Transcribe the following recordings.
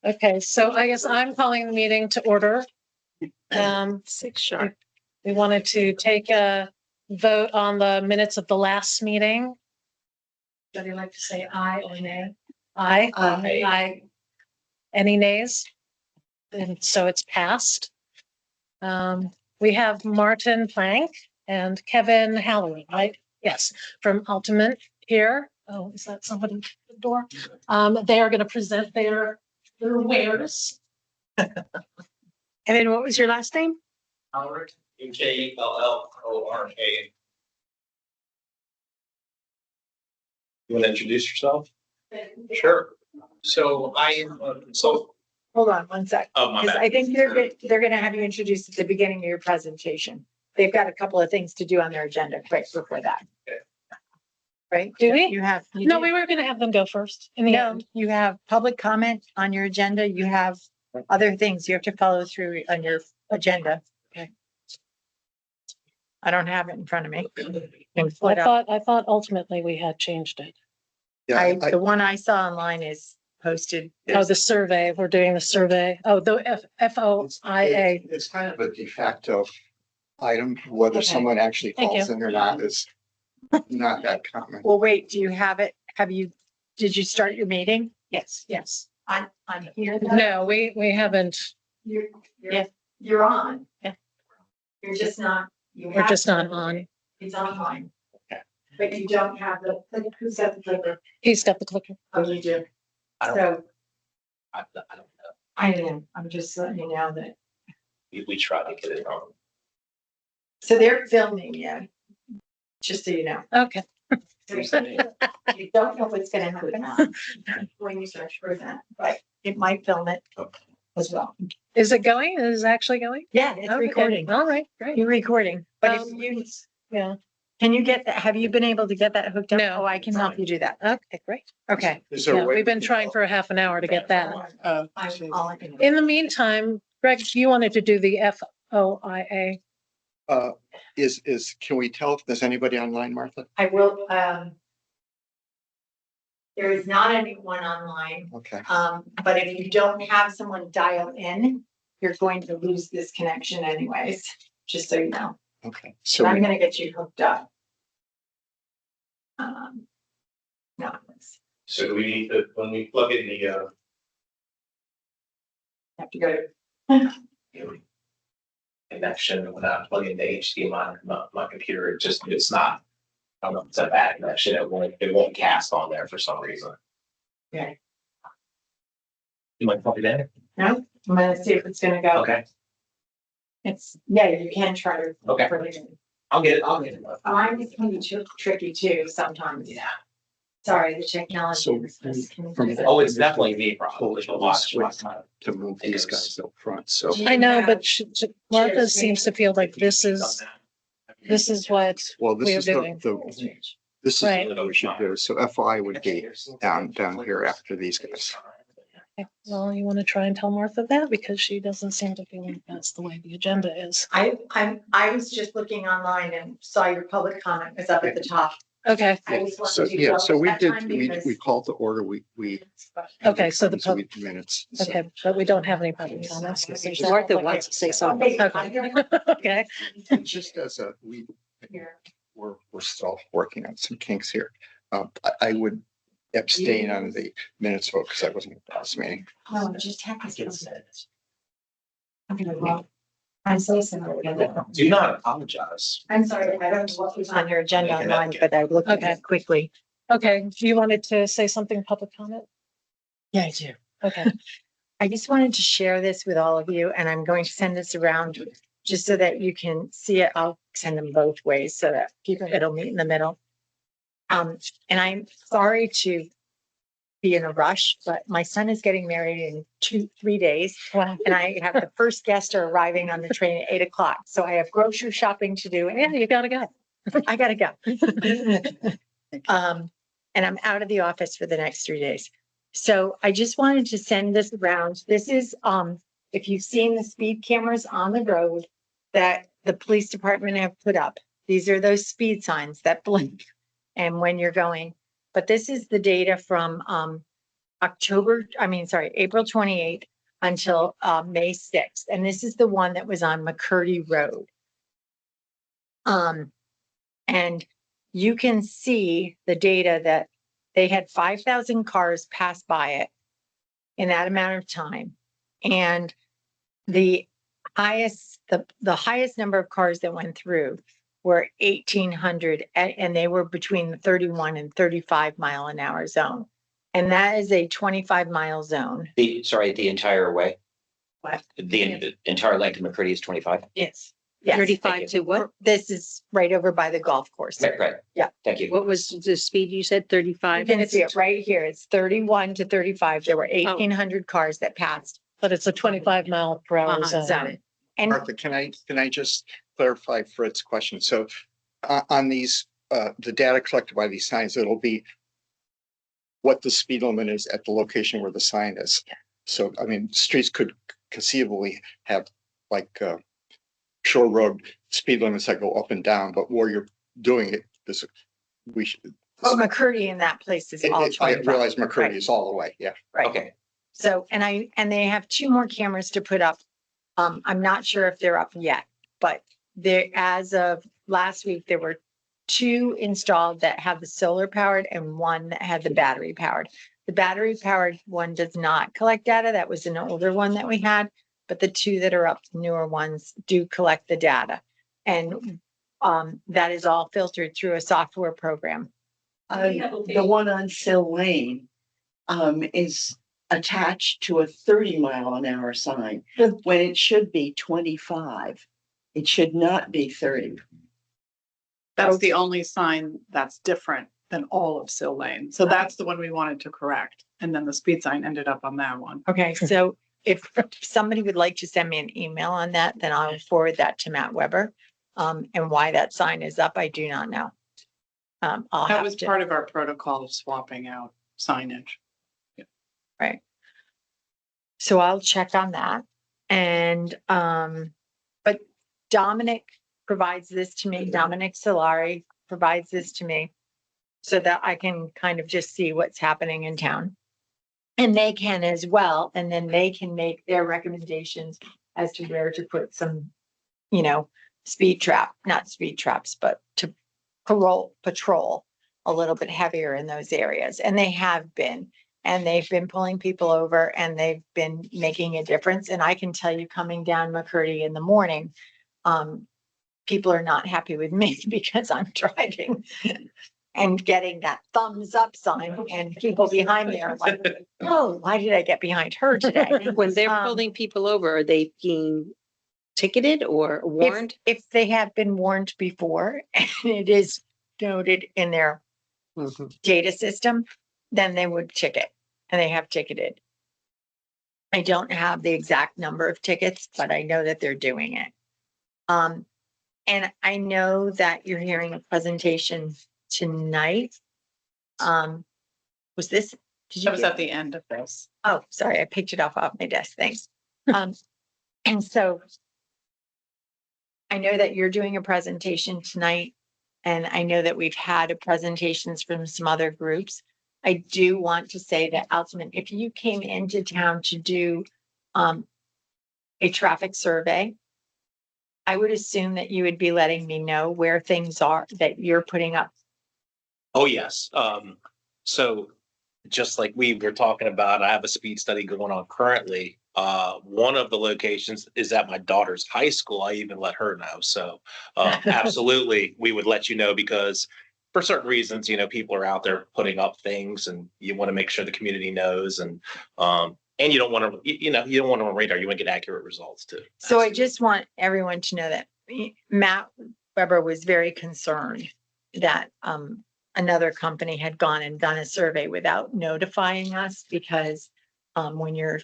Okay, so I guess I'm calling the meeting to order. 6 sharp. We wanted to take a vote on the minutes of the last meeting. Would you like to say aye or nay? Aye. Aye. Aye. Any nays? And so it's passed. We have Martin Plank and Kevin Halloran, right? Yes, from Ultimate here. Oh, is that somebody at the door? They are going to present their wares. And then what was your last name? Howard, Kellork. You want to introduce yourself? Sure. So I am a consultant. Hold on one sec. Oh, my Because bad. I think they're gonna have you introduced at the beginning of your presentation. They've got a couple of things to do on their agenda quick before that. Okay. Right? Do we? You have. you No, do. we were going to have them go first in the No, end. you have public comment on your agenda. You have other things you have to follow through on your agenda. Okay. I don't have it in front of me. I thought ultimately we had changed it. The one I saw online is posted. Oh, the survey, we're doing the survey. Oh, the FOIA. It's kind of a de facto item, whether Okay. someone actually Thank falls you. in or not is not that common. Well, wait, do you have it? Did you start your meeting? Yes. On here? No, we haven't. You're on. Yeah. You're just not. We're just not on. It's online. Okay. But you don't have who's got the clicker? He's got the clicker. Oh, you do. I don't- So I don't know. I am, I'm just letting you know that. We try to get it on. So they're filming you. Just so you know. Okay. You don't know what's gonna happen when you search for that, but it might film it as well. Is it going? Is it actually going? Yeah, it's Okay. recording. All right, great. You're recording, but if Um, you, Yeah. can you get that? Have you been able to get that hooked up? No. Oh, I can help you do that. Okay, great. Okay. Is there a Yeah, way we've been we can trying for a half an hour to get that. I'll let you know. In the meantime, Greg, you wanted to do the FOIA. can we tell if there's anybody online, Martha? I will, there is not anyone online, Okay, but if you don't have someone dial in, you're going to lose this connection anyways, just so you know. okay. So So I'm we- gonna get you hooked up. No, it's- So do we need to, when we plug in the, have to go to, connection, when I plug in the HDMI, my computer, it's not. I don't know if it's a bad connection, it won't cast on there for some reason. Okay. You might plug it in? no, I'm gonna see if it's gonna go. Okay, Yeah, you can try to. Okay. put it in. I'll get it. Mine is can be tricky too sometimes. Yeah. Sorry, the technology. So is just- from- Oh, it's definitely me, probably, Hold but on, watch. switch to move these guys up front, so. I know, but Martha seems to feel like this is what Well, we this are is doing. this is Right. what we should do. So FI would be down here after these guys. Okay, well, you want to try and tell Martha that because she doesn't seem to feel like that's the way the agenda is. I was just looking online and saw your public comment was up at the top. Okay, I just wanted So, to yeah, go so we that did, time we because- called to order, we. Okay, so the pub- Minutes. so- okay, but we don't have any public comments. 'cause there's- Martha wants to say something. Okay. Okay, Just as a, Here. we're still working on some kinks here. I would abstain on the minutes vote because I wasn't at the last meeting. No, just have this. Okay, well, I'm so sorry. Do not apologize. I'm sorry, I don't know what was on your agenda online, but I looked at Okay. it quickly. okay. You wanted to say something public comment? Yeah, I do. Okay, I just wanted to share this with all of you and I'm going to send this around just so that you can see it. I'll send them both ways so that it'll meet in the middle. And I'm sorry to be in a rush, but my son is getting married in 3 days. wow. And I have the first guests are arriving on the train at 8 o'clock. So I have grocery shopping to do. Yeah, you gotta go. I gotta go. And I'm out of the office for the next 3 days. So I just wanted to send this around. This is, if you've seen the speed cameras on the road that the police department have put up, these are those speed signs that blink and when you're going. But this is the data from, April 28th until May 6th. And this is the one that was on McCurdy Road. And you can see the data that they had 5,000 cars pass by it in that amount of time. And the highest number of cars that went through were 1,800, and they were between the 31 and 35 mile an hour zone. And that is a 25-mile zone. The entire way, What? the entire length of McCurdy is 25? Yes. Yes. 35 to what? This is right over by the golf course. Right. Yeah. Thank you. What was the speed you said? You 35? can see it right here. It's 31 to 35. There were 1,800 cars that passed. But it's a 25 mile per hour Uh-huh, zone. got it. And Martha, can I just clarify Fred's question? So on these, the data collected by these signs, it'll be what the speed limit is at the location where the sign is. Yeah. So, I mean, streets could conceivably have like Shore Road speed limits that go up and down, but where you're doing it, we should. McCurdy in that place is all I 25. realize McCurdy Right. is all the way, yeah. Right. Okay. So, and they have 2 more cameras to put up. I'm not sure if they're up yet, but there, as of last week, there were 2 installed that have the solar powered and 1 that had the battery powered. The battery powered one does not collect data. That was an older one that we had, but the 2 that are up, the newer ones, do collect the data. And that is all filtered through a software program. The one on Sill Lane is attached to a 30-mile-an-hour sign when it should be 25. It should not be 30. That's the only sign that's different than all of Sill Lane. So that's the one we wanted to correct. And then the speed sign ended up on that one. Okay, so if somebody would like to send me an email on that, then I'll forward that to Matt Weber. And why that sign is up, I do not know. I'll That have was to, part of our protocol of swapping out signage. right. So I'll check on that. And, but Dominic provides this to me, Dominic Solari provides this to me so that I can kind of just see what's happening in town. And they can as well, and then they can make their recommendations as to where to put some, not speed traps, but to patrol a little bit heavier in those areas. And they have been, and they've been pulling people over and they've been making a difference. And I can tell you, coming down McCurdy in the morning, people are not happy with me because I'm driving and getting that thumbs up sign and people behind me are like, oh, why did I get behind her today? When they're Um, pulling people over, are they being ticketed or warned? If they have been warned before and it is noted in their Mhm. data system, then they would ticket and they have ticketed. I don't have the exact number of tickets, but I know that they're doing it. And I know that you're hearing a presentation tonight. Was this? Did you That was get- at the end of this. Oh, sorry, I picked it off my desk. Thanks. And so I know that you're doing a presentation tonight, and I know that we've had presentations from some other groups. I do want to say that Altamont, if you came into town to do a traffic survey, I would assume that you would be letting me know where things are that you're putting up. Oh, yes. So just like we were talking about, I have a speed study going on currently. One of the locations is at my daughter's high school. I even let her know. So absolutely, we would let you know because for certain reasons, people are out there putting up things and you want to make sure the community knows and you don't want to, you don't want to on radar. You want to get accurate results too. So I just want everyone to know that Matt Weber was very concerned that another company had gone and done a survey without notifying us because when you're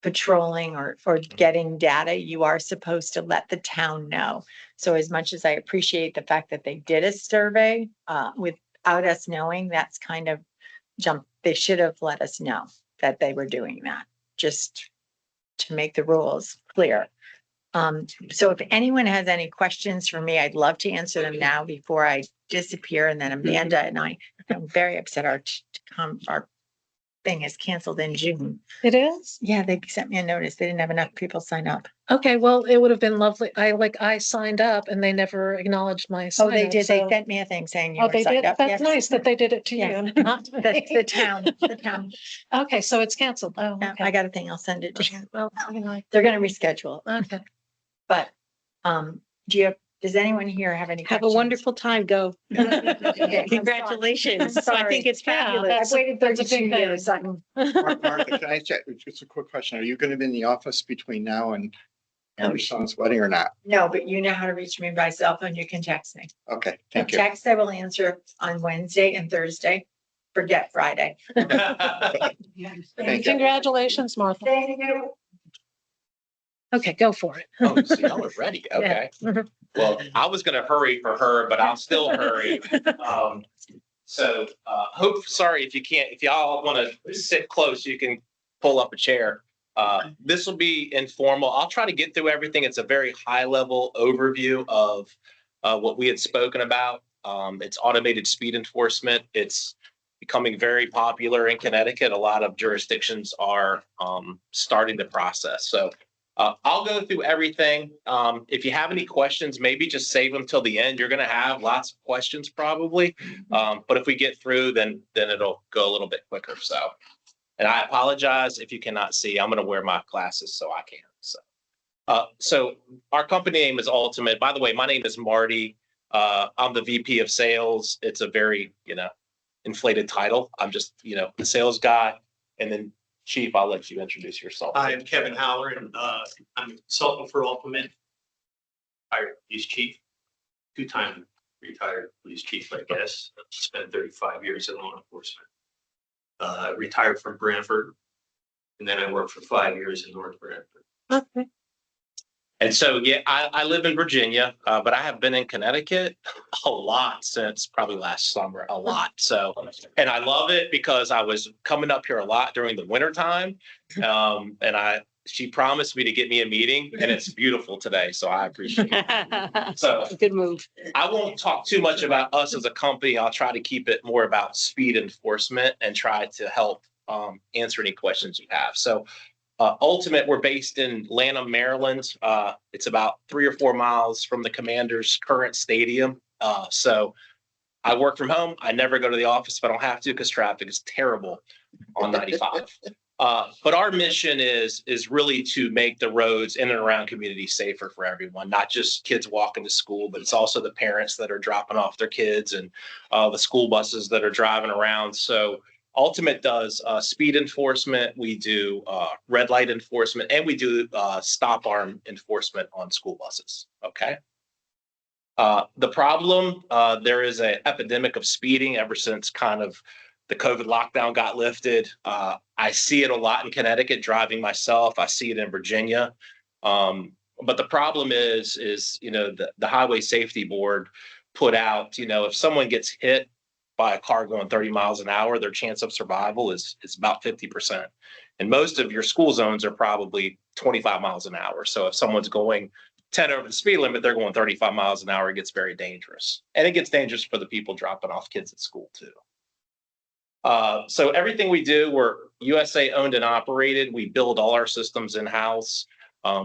patrolling or getting data, you are supposed to let the town know. So as much as I appreciate the fact that they did a survey without us knowing, that's kind of they should have let us know that they were doing that, just to make the rules clear. So if anyone has any questions for me, I'd love to answer them now before I disappear. And then Amanda and I'm very upset our thing is canceled in June. It is? Yeah, they sent me a notice. They didn't have enough people sign up. Okay, well, it would have been lovely. I signed up and they never acknowledged my Oh, sign they up. did. They So- sent me a thing saying you Oh, were they signed did? up. That's Yes. nice that they did it to you Yeah. and not to That's me. the town, the town. Okay, so it's canceled. Oh, Yeah, I okay. got a thing. I'll send it to you. Well, you know, They're gonna reschedule. okay. But, do you have, does anyone here have any? Have a questions? wonderful time. Go. Okay, I'm sorry. Congratulations. I'm I think sorry. it's Yeah, fabulous. that's I've waited that's a big 32 thing. years. Martha, can I check, just a quick question. Are you going to be in the office between now and your son's wedding or not? No, but you know how to reach me by cell phone. You can text me. Okay, thank you. Text I will answer on Wednesday and Thursday. Forget Friday. Thank you. Congratulations, Martha. Thank you. Okay, go for it. Oh, so y'all are ready. Okay. Mhm. Well, I was gonna hurry for her, but I'll still hurry. Sorry if you can't, if y'all want to sit close, you can pull up a chair. This will be informal. I'll try to get through everything. It's a very high level overview of what we had spoken about. It's automated speed enforcement. It's becoming very popular in Connecticut. A lot of jurisdictions are starting the process. So I'll go through everything. If you have any questions, maybe just save them till the end. You're going to have lots of questions probably. But if we get through, then it'll go a little bit quicker. So, and I apologize if you cannot see. I'm going to wear my glasses so I can. So our company name is Ultimate. By the way, my name is Marty. I'm the VP of Sales. It's a very, inflated title. I'm just, the sales guy. And then Chief, I'll let you introduce yourself. Hi, I'm Kevin Halloran. I'm a consultant for Ultimate. Retired police chief, two-time retired police chief, I guess. Spent 35 years in law enforcement. Retired from Brantford, and then I worked for 5 years in North Brantford. Okay. And so, I live in Virginia, but I have been in Connecticut a lot since probably last summer, a lot. So, and I love it because I was coming up here a lot during the winter time. And she promised me to get me a meeting and it's beautiful today. So I appreciate it. So Good move. I won't talk too much about us as a company. I'll try to keep it more about speed enforcement and try to help answer any questions you have. So Ultimate, we're based in Lanham, Maryland. It's about 3 or 4 miles from the Commanders' current stadium. So I work from home. I never go to the office if I don't have to because traffic is terrible on 95. But our mission is really to make the roads in and around communities safer for everyone, not just kids walking to school, but it's also the parents that are dropping off their kids and the school buses that are driving around. So Ultimate does speed enforcement. We do red light enforcement, and we do stop arm enforcement on school buses. Okay. The problem, there is an epidemic of speeding ever since kind of the COVID lockdown got lifted. I see it a lot in Connecticut driving myself. I see it in Virginia. But the problem is the Highway Safety Board put out, if someone gets hit by a car going 30 miles an hour, their chance of survival is about 50%. And most of your school zones are probably 25 miles an hour. So if someone's going 10 over the speed limit, they're going 35 miles an hour, it gets very dangerous. And it gets dangerous for the people dropping off kids at school too. So everything we do, we're USA owned and operated. We build all our systems in-house.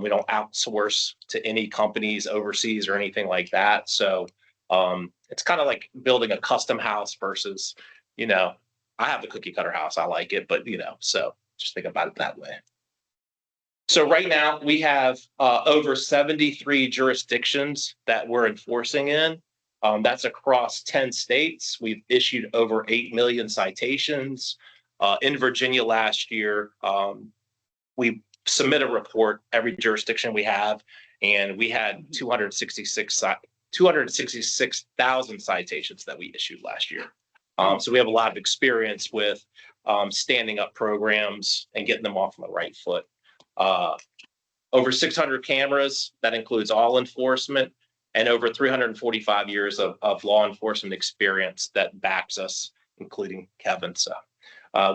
We don't outsource to any companies overseas or anything like that. So it's kind of like building a custom house versus, I have the cookie cutter house. I like it, but so just think about it that way. So right now we have over 73 jurisdictions that we're enforcing in. That's across 10 states. We've issued over 8 million citations. In Virginia last year, we submit a report every jurisdiction we have, and we had 266,000 citations that we issued last year. So we have a lot of experience with standing up programs and getting them off on the right foot. Over 600 cameras, that includes all enforcement, and over 345 years of law enforcement experience that backs us, including Kevin. So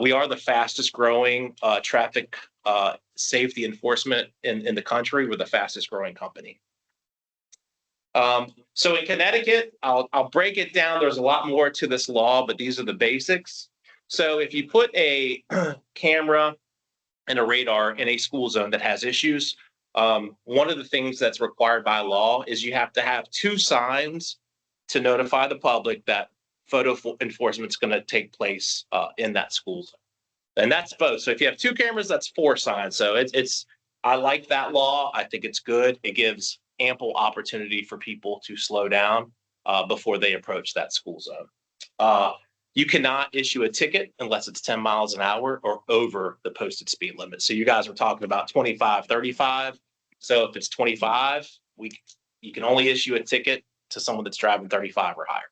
we are the fastest growing traffic safety enforcement in the country. We're the fastest growing company. So in Connecticut, I'll break it down. There's a lot more to this law, but these are the basics. So if you put a camera and a radar in a school zone that has issues, one of the things that's required by law is you have to have 2 signs to notify the public that photo enforcement is going to take place in that school zone. And that's both. So if you have 2 cameras, that's 4 signs. So it's I like that law. I think it's good. It gives ample opportunity for people to slow down before they approach that school zone. You cannot issue a ticket unless it's 10 miles an hour or over the posted speed limit. So you guys were talking about 25, 35. So if it's 25, you can only issue a ticket to someone that's driving 35 or higher.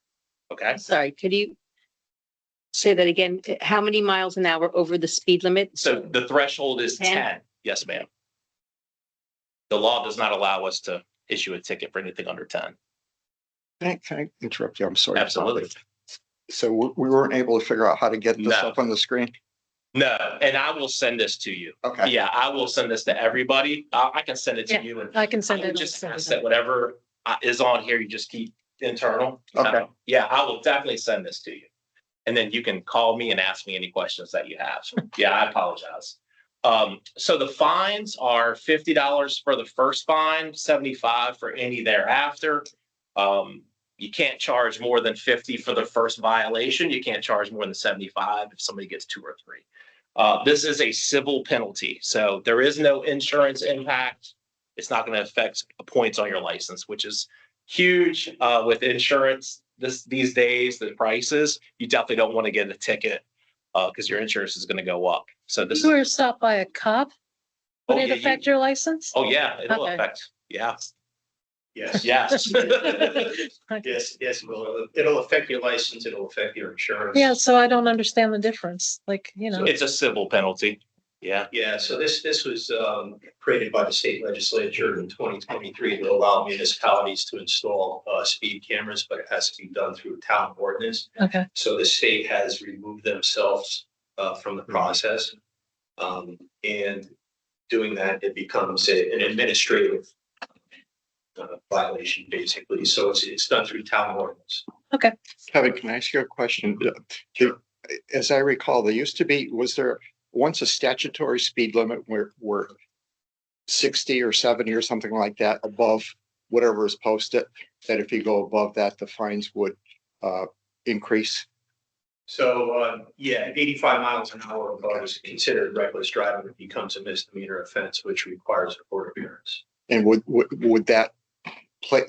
Okay. Sorry, could you say that again? How many miles an hour over the speed limit? So the threshold is 10? 10. Yes, ma'am. The law does not allow us to issue a ticket for anything under 10. Can I interrupt you? I'm sorry. Absolutely. So we weren't able to figure out how to get this No. up on the screen? No, and I will send this to you. Okay. Yeah, I will send this to everybody. I can send it to Yeah, you. And I can I send would it. just ask that whatever is on here, you just keep internal. Okay. Yeah, I will definitely send this to you. And then you can call me and ask me any questions that you have. Yeah, I apologize. So the fines are $50 for the first fine, $75 for any thereafter. You can't charge more than 50 for the first violation. You can't charge more than 75 if somebody gets 2 or 3. This is a civil penalty, so there is no insurance impact. It's not going to affect points on your license, which is huge with insurance these days. The prices, you definitely don't want to get a ticket because your insurance is going to go up. So this You is, were stopped by a cop? Would Oh, it yeah, affect your license? oh yeah, it'll Okay. affect. Yeah, Yes. yes. Yes, yes, well, it'll affect your license, it'll affect your insurance. Yeah, so I don't understand the difference, like, you know. It's a civil penalty. Yeah. Yeah, so this was created by the state legislature in 2023 to allow municipalities to install speed cameras, but it has to be done through a town ordinance. Okay, So the state has removed themselves from the process. And doing that, it becomes an administrative violation, basically. So it's done through town ordinance. Kevin, can I ask you a question? As I recall, there used to be, was there once a statutory speed limit where 60 or 70 or something like that above whatever is posted, that if you go above that, the fines would increase? So, yeah, 85 miles an hour above is considered reckless driving. It becomes a misdemeanor offense, which requires a court appearance. And would that play,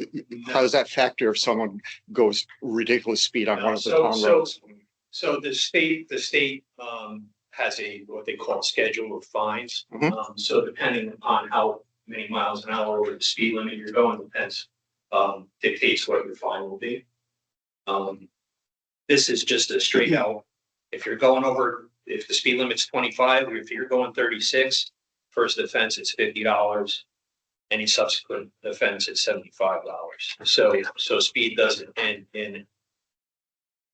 how does that factor if someone goes ridiculous speed on one of the town roads? So the state has what they call a schedule of fines. Mhm. So depending upon how many miles an hour over the speed limit you're going, dictates what your fine will be. This is just a straight out, if you're going over, if the speed limit's 25, or if you're going 36, first offense, it's $50. Any subsequent offense, it's $75. So speed doesn't end in.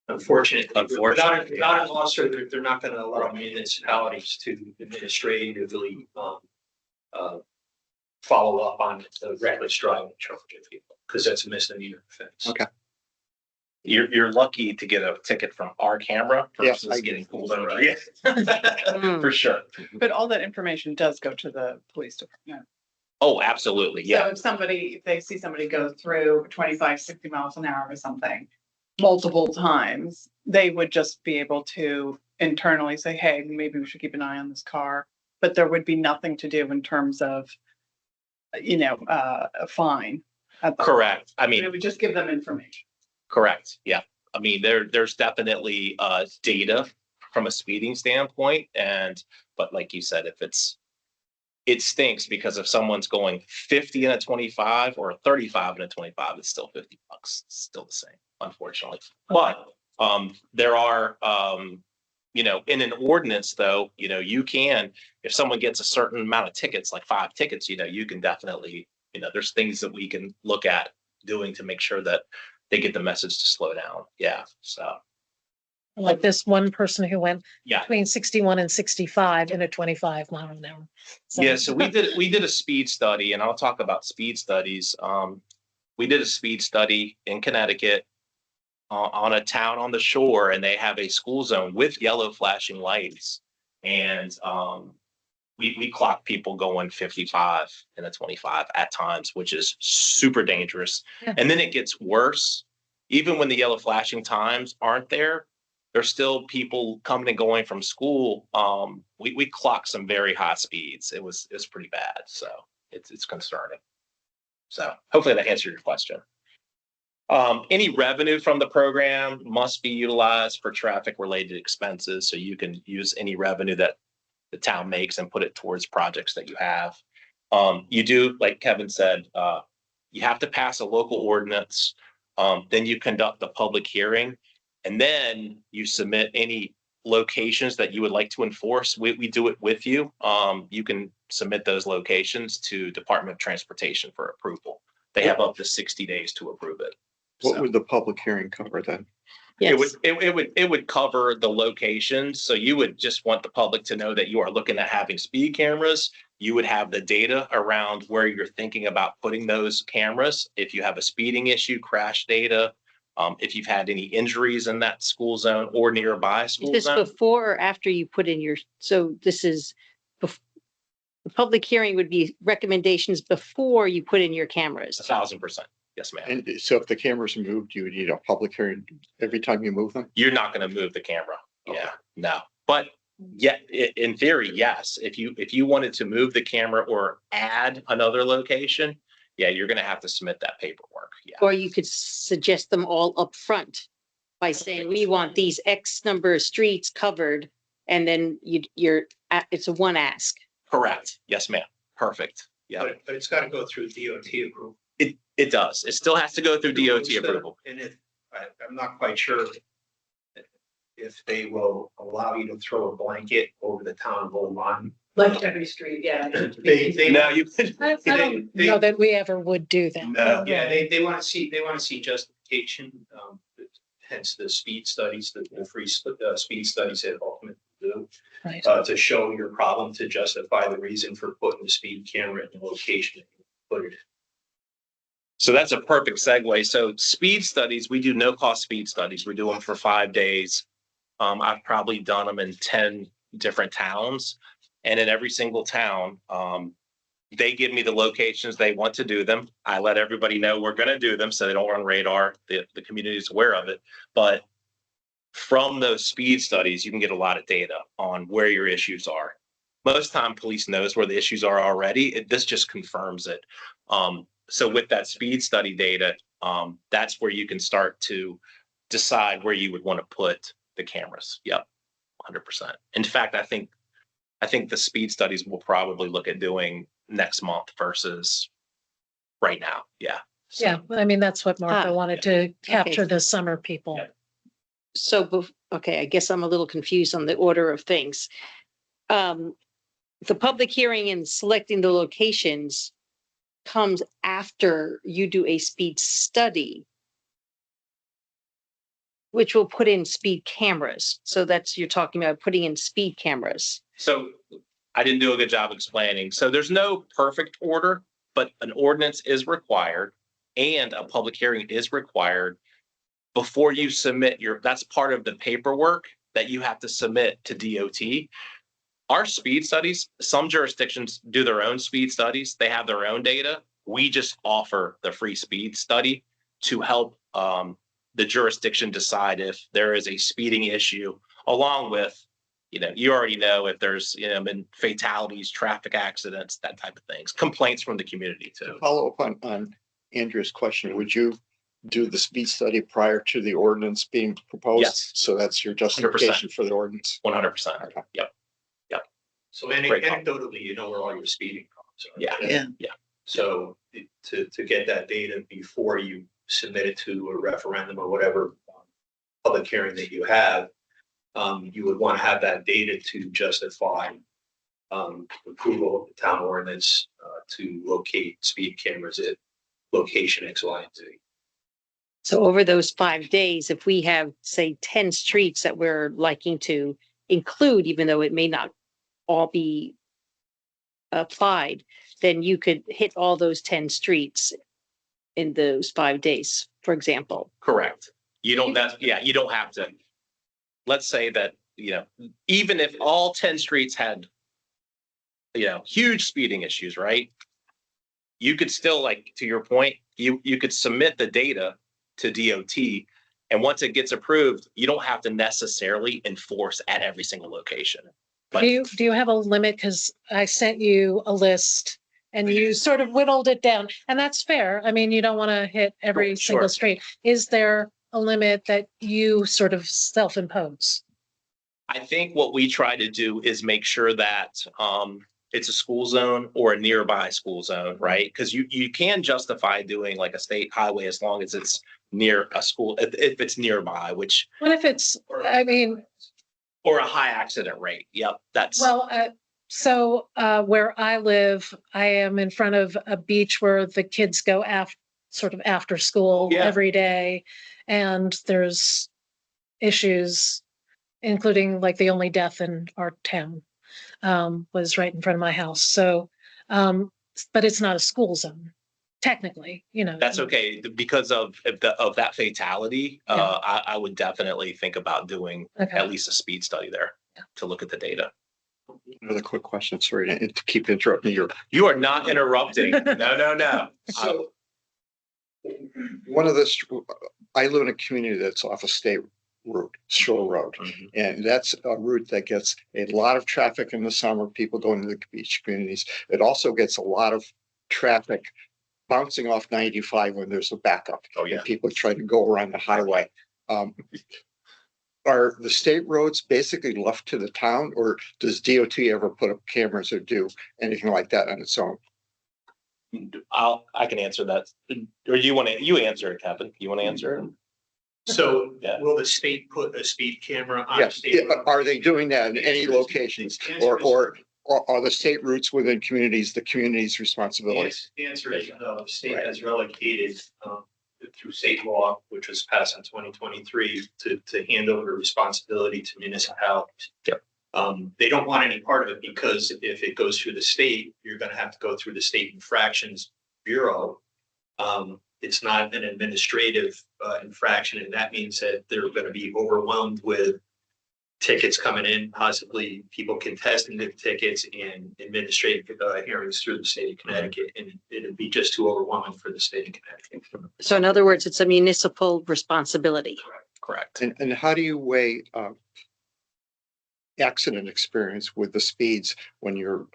Unfortunately, without an officer, they're not going to allow municipalities to administratively follow up on the reckless driving charge of people, because that's a misdemeanor offense. Okay. You're lucky to get a ticket from our camera Yes, versus I- getting pulled over. Yeah. Mm. For sure. But all that information does go to the police department. Oh, absolutely. So Yeah. if they see somebody go through 25, 60 miles an hour or something multiple times, they would just be able to internally say, hey, maybe we should keep an eye on this car. But there would be nothing to do in terms of, a fine. Correct. I mean, It would just give them information. correct. Yeah. I mean, there's definitely data from a speeding standpoint. But like you said, it stinks because if someone's going 50 in a 25 or a 35 in a 25, it's still $50. It's still the same, unfortunately. But there are, in an ordinance though, you can, if someone gets a certain amount of tickets, like 5 tickets, you can definitely, there's things that we can look at doing to make sure that they get the message to slow down. Yeah. So, like this one person who went yeah. between 61 and 65 in a 25 mile an hour. Yeah, so we did a speed study, and I'll talk about speed studies. We did a speed study in Connecticut. on a town on the shore and they have a school zone with yellow flashing lights. And we clock people going 55 and a 25 at times, which is super dangerous. Yeah. And then it gets worse. Even when the yellow flashing times aren't there, there's still people coming and going from school. We clocked some very high speeds. It's pretty bad. So it's concerning. So hopefully that answered your question. Any revenue from the program must be utilized for traffic related expenses. So you can use any revenue that the town makes and put it towards projects that you have. You do, like Kevin said, you have to pass a local ordinance. Then you conduct the public hearing, and then you submit any locations that you would like to enforce. We do it with you. You can submit those locations to Department of Transportation for approval. They have up to 60 days to approve it. What So would the public hearing cover then? Yes. it would cover the locations. So you would just want the public to know that you are looking at having speed cameras. You would have the data around where you're thinking about putting those cameras. If you have a speeding issue, crash data, if you've had any injuries in that school zone or nearby Is school this zone. before or after you put in your, so this is, the public hearing would be recommendations before you put in your cameras? 1,000%. Yes, ma'am. And so if the cameras are moved, you would need a public hearing every time you move them? You're not going to move the camera. Okay. Yeah, no. But yeah, in theory, yes. If you wanted to move the camera or add another location, yeah, you're going to have to submit that paperwork. Yeah. Or you could suggest them all up front by saying, we want these X number of streets covered, and then it's a one ask. Correct. Yes, ma'am. Perfect. Yeah, But it's got to go through DOT approval. it does. It still has to go through DOT approval. And I'm not quite sure if they will allow you to throw a blanket over the town of Old Lyme. Like every street, yeah. They No, you could. I don't know that we ever would do that. No. Yeah, they want to see justification, hence the speed studies, the free speed studies that ultimately do. Right. To show your problem, to justify the reason for putting the speed camera in the location that you put it in. So that's a perfect segue. So speed studies, we do no cost speed studies. We do them for 5 days. I've probably done them in 10 different towns, and in every single town, they give me the locations they want to do them. I let everybody know we're going to do them so they don't run radar. The community is aware of it. But from those speed studies, you can get a lot of data on where your issues are. Most time police knows where the issues are already. This just confirms it. So with that speed study data, that's where you can start to decide where you would want to put the cameras. Yep, 100%. In fact, I think the speed studies we'll probably look at doing next month versus right now. Yeah. So- Yeah, I mean, that's what Martha Ah, wanted to capture the summer people. Yeah. So, okay, I guess I'm a little confused on the order of things. The public hearing and selecting the locations comes after you do a speed study, which will put in speed cameras. So you're talking about putting in speed cameras. So I didn't do a good job explaining. So there's no perfect order, but an ordinance is required and a public hearing is required before you submit that's part of the paperwork that you have to submit to DOT. Our speed studies, some jurisdictions do their own speed studies. They have their own data. We just offer the free speed study to help the jurisdiction decide if there is a speeding issue, along with, you already know if there's, been fatalities, traffic accidents, that type of things, complaints from the community too. Follow up on Andrew's question, would you do the speed study prior to the ordinance being proposed? Yes. So that's your justification for the ordinance? 100%. Yep. So Great call. anecdotally, you know where all your speeding problems are. Yeah. So to get that data before you submit it to a referendum or whatever public hearing that you have, you would want to have that data to justify approval of the town ordinance to locate speed cameras at location X, Y, and Z. So over those 5 days, if we have, say, 10 streets that we're liking to include, even though it may not all be applied, then you could hit all those 10 streets in those 5 days, for example. Correct. You don't, you don't have to. Let's say that, even if all 10 streets had, huge speeding issues, right? You could still, like, to your point, you could submit the data to DOT. And once it gets approved, you don't have to necessarily enforce at every single location. But Do you have a limit? Because I sent you a list and you sort of whittled it down, and that's fair. I mean, you don't want to hit every Sure. single street. Is there a limit that you sort of self-impose? I think what we try to do is make sure that it's a school zone or a nearby school zone, right? Because you can justify doing like a state highway as long as it's near a school, if it's nearby, which, What if it's, I mean, or a high accident rate. Yep, that's. well, so where I live, I am in front of a beach where the kids go sort of after school Yeah. every day. And there's issues, including like the only death in our town was right in front of my house. So, but it's not a school zone, technically, That's okay, because of that fatality. Yeah. I would definitely think about doing Okay. at least a speed study there to look at the data. Another quick question, sorry to keep interrupting you. You are not interrupting. No. So one of the, I live in a community that's off a state route, Shore Road. Mhm. And that's a route that gets a lot of traffic in the summer, people going to the beach communities. It also gets a lot of traffic bouncing off 95 when there's a backup. Oh, yeah. And people try to go around the highway. Are the state roads basically left to the town, or does DOT ever put up cameras or do anything like that on its own? I can answer that. Or you answer it, Kevin. You want to answer it? So Yeah. will the state put a speed camera on a Yes, state road? are they doing that in any locations, or are the state routes within communities, the community's responsibility? The answer is no. The state has relegated through state law, which was passed in 2023, to hand over responsibility to municipalities. Yep. They don't want any part of it because if it goes through the state, you're going to have to go through the state infractions bureau. It's not an administrative infraction, and that means that they're going to be overwhelmed with tickets coming in, possibly people contesting the tickets and administrative hearings through the state of Connecticut, and it'd be just too overwhelming for the state of Connecticut. So in other words, it's a municipal responsibility. Correct. And how do you weigh accident experience with the speeds when you're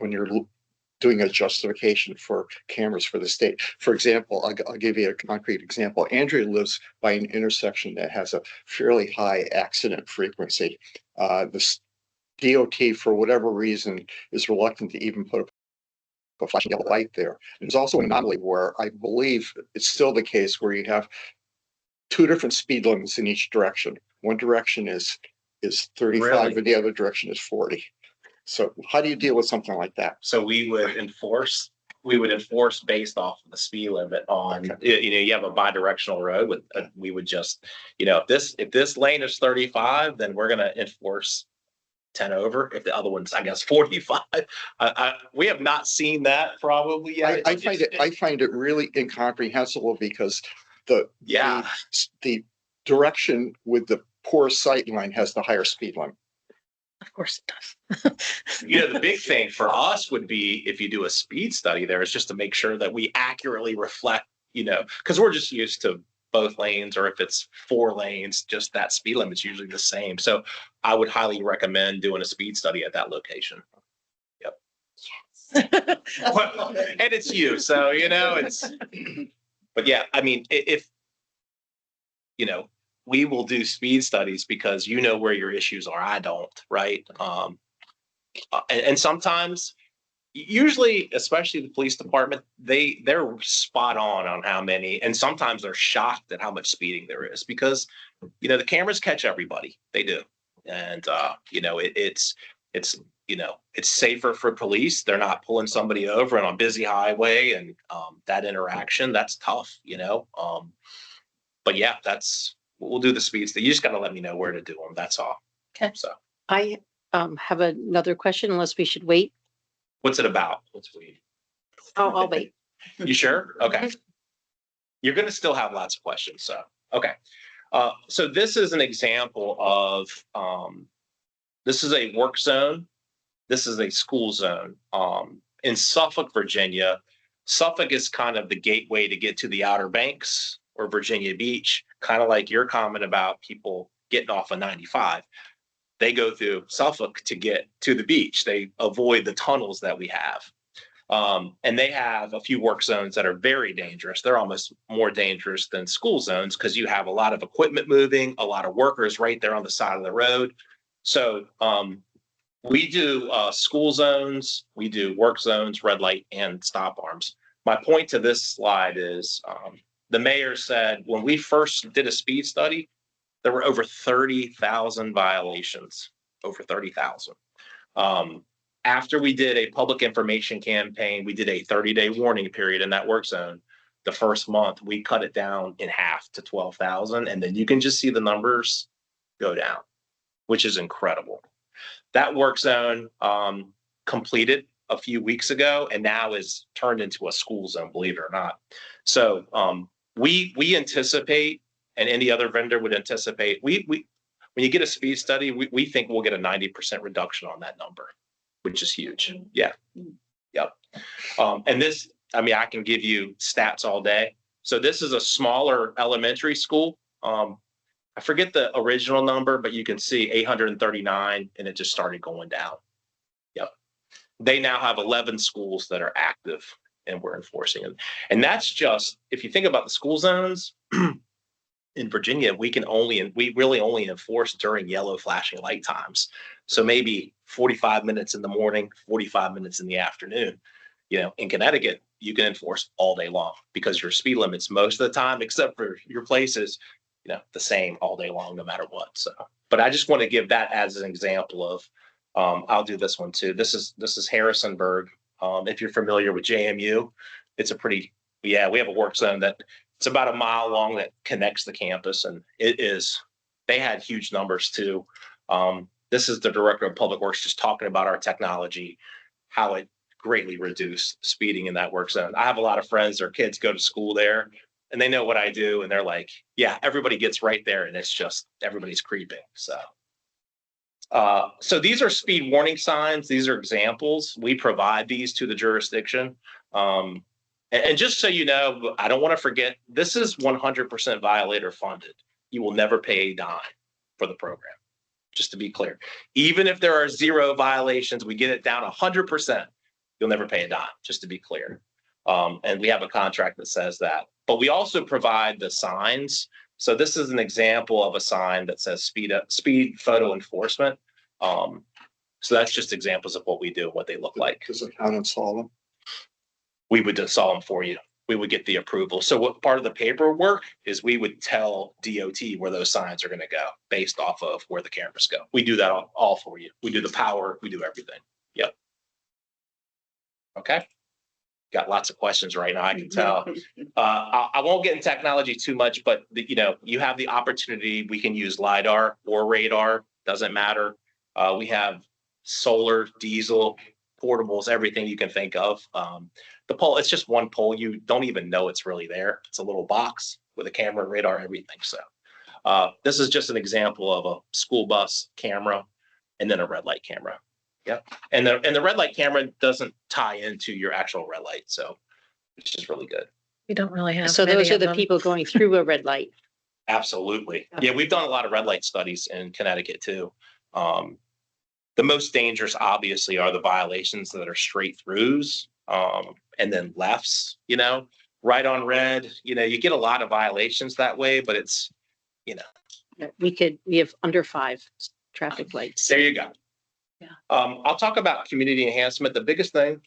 doing a justification for cameras for the state? For example, I'll give you a concrete example. Andrea lives by an intersection that has a fairly high accident frequency. The DOT, for whatever reason, is reluctant to even put a flashing yellow light there. There's also an anomaly where I believe it's still the case where you have two different speed limits in each direction. One direction is 35 Really? and the other direction is 40. So how do you deal with something like that? So we would enforce based off of the speed limit on, you have a bi-directional road with, we would just, if this lane is 35, then we're going to enforce 10 over. If the other one's, I guess, 45. We have not seen that probably yet. I find it really incomprehensible because the direction with the poor sight line has the higher speed limit. Of course it does. The big thing for us would be if you do a speed study there is just to make sure that we accurately reflect, because we're just used to both lanes, or if it's 4 lanes, just that speed limit's usually the same. So I would highly recommend doing a speed study at that location. Yep. Well, and it's you, so but yeah, I mean, if we will do speed studies because where your issues are. I don't, right? And sometimes, usually, especially the police department, they're spot on how many, and sometimes they're shocked at how much speeding there is because, the cameras catch everybody. They do. And, it's safer for police. They're not pulling somebody over on a busy highway, and that interaction, that's tough, but yeah, we'll do the speeds. You just got to let me know where to do them. That's all. Okay. So I have another question, unless we should wait. what's it about? Let's wait. I'll wait. You sure? Okay. You're going to still have lots of questions. So, okay. So this is an example of, this is a work zone. This is a school zone. In Suffolk, Virginia, Suffolk is kind of the gateway to get to the Outer Banks or Virginia Beach, kind of like your comment about people getting off of 95. They go through Suffolk to get to the beach. They avoid the tunnels that we have. And they have a few work zones that are very dangerous. They're almost more dangerous than school zones because you have a lot of equipment moving, a lot of workers right there on the side of the road. So we do school zones, we do work zones, red light, and stop arms. My point to this slide is the mayor said when we first did a speed study, there were over 30,000 violations, over 30,000. After we did a public information campaign, we did a 30-day warning period in that work zone. The first month, we cut it down in half to 12,000. And then you can just see the numbers go down, which is incredible. That work zone completed a few weeks ago and now is turned into a school zone, believe it or not. So we anticipate, and any other vendor would anticipate, when you get a speed study, we think we'll get a 90% reduction on that number, which is huge. Yeah. Yep. And this, I mean, I can give you stats all day. So this is a smaller elementary school. I forget the original number, but you can see 839 and it just started going down. Yep. They now have 11 schools that are active and we're enforcing it. And that's just, if you think about the school zones in Virginia, we really only enforce during yellow flashing light times. So maybe 45 minutes in the morning, 45 minutes in the afternoon. You know, in Connecticut, you can enforce all day long because your speed limits most of the time, except for your places, you know, the same all day long, no matter what. So, but I just want to give that as an example of, I'll do this one too. This is Harrisonburg. If you're familiar with JMU, it's a pretty, we have a work zone that it's about a mile long that connects the campus, and they had huge numbers too. This is the director of public works just talking about our technology, how it greatly reduced speeding in that work zone. I have a lot of friends, their kids go to school there and they know what I do. And they're like, yeah, everybody gets right there. And it's just, everybody's creeping. So these are speed warning signs. These are examples. We provide these to the jurisdiction. And just so you know, I don't want to forget, this is 100% violator funded. You will never pay a dime for the program, just to be clear. Even if there are 0 violations, we get it down 100%. You'll never pay a dime, just to be clear. And we have a contract that says that. But we also provide the signs. So this is an example of a sign that says speed photo enforcement. So that's just examples of what we do, what they look like. Does the town install them? We would install them for you. We would get the approval. So what part of the paperwork is we would tell DOT where those signs are going to go based off of where the cameras go. We do that all for you. We do the power, we do everything. Yep. Okay. Got lots of questions right now, I can tell. I won't get in technology too much, but you have the opportunity. We can use LiDAR or radar, doesn't matter. We have solar, diesel, portables, everything you can think of. The pole, it's just one pole. You don't even know it's really there. It's a little box with a camera, radar, everything. So this is just an example of a school bus camera and then a red light camera. Yep. And the red light camera doesn't tie into your actual red light. So it's just really good. We don't really have. So those many are of the them. people going through a red light. Absolutely. Yeah, we've done a lot of red light studies in Connecticut too. The most dangerous, obviously, are the violations that are straight throughs and then lefts, right on red. You get a lot of violations that way, but it's, We have under 5 traffic lights. There you go. Yeah. I'll talk about community enhancement. The biggest thing,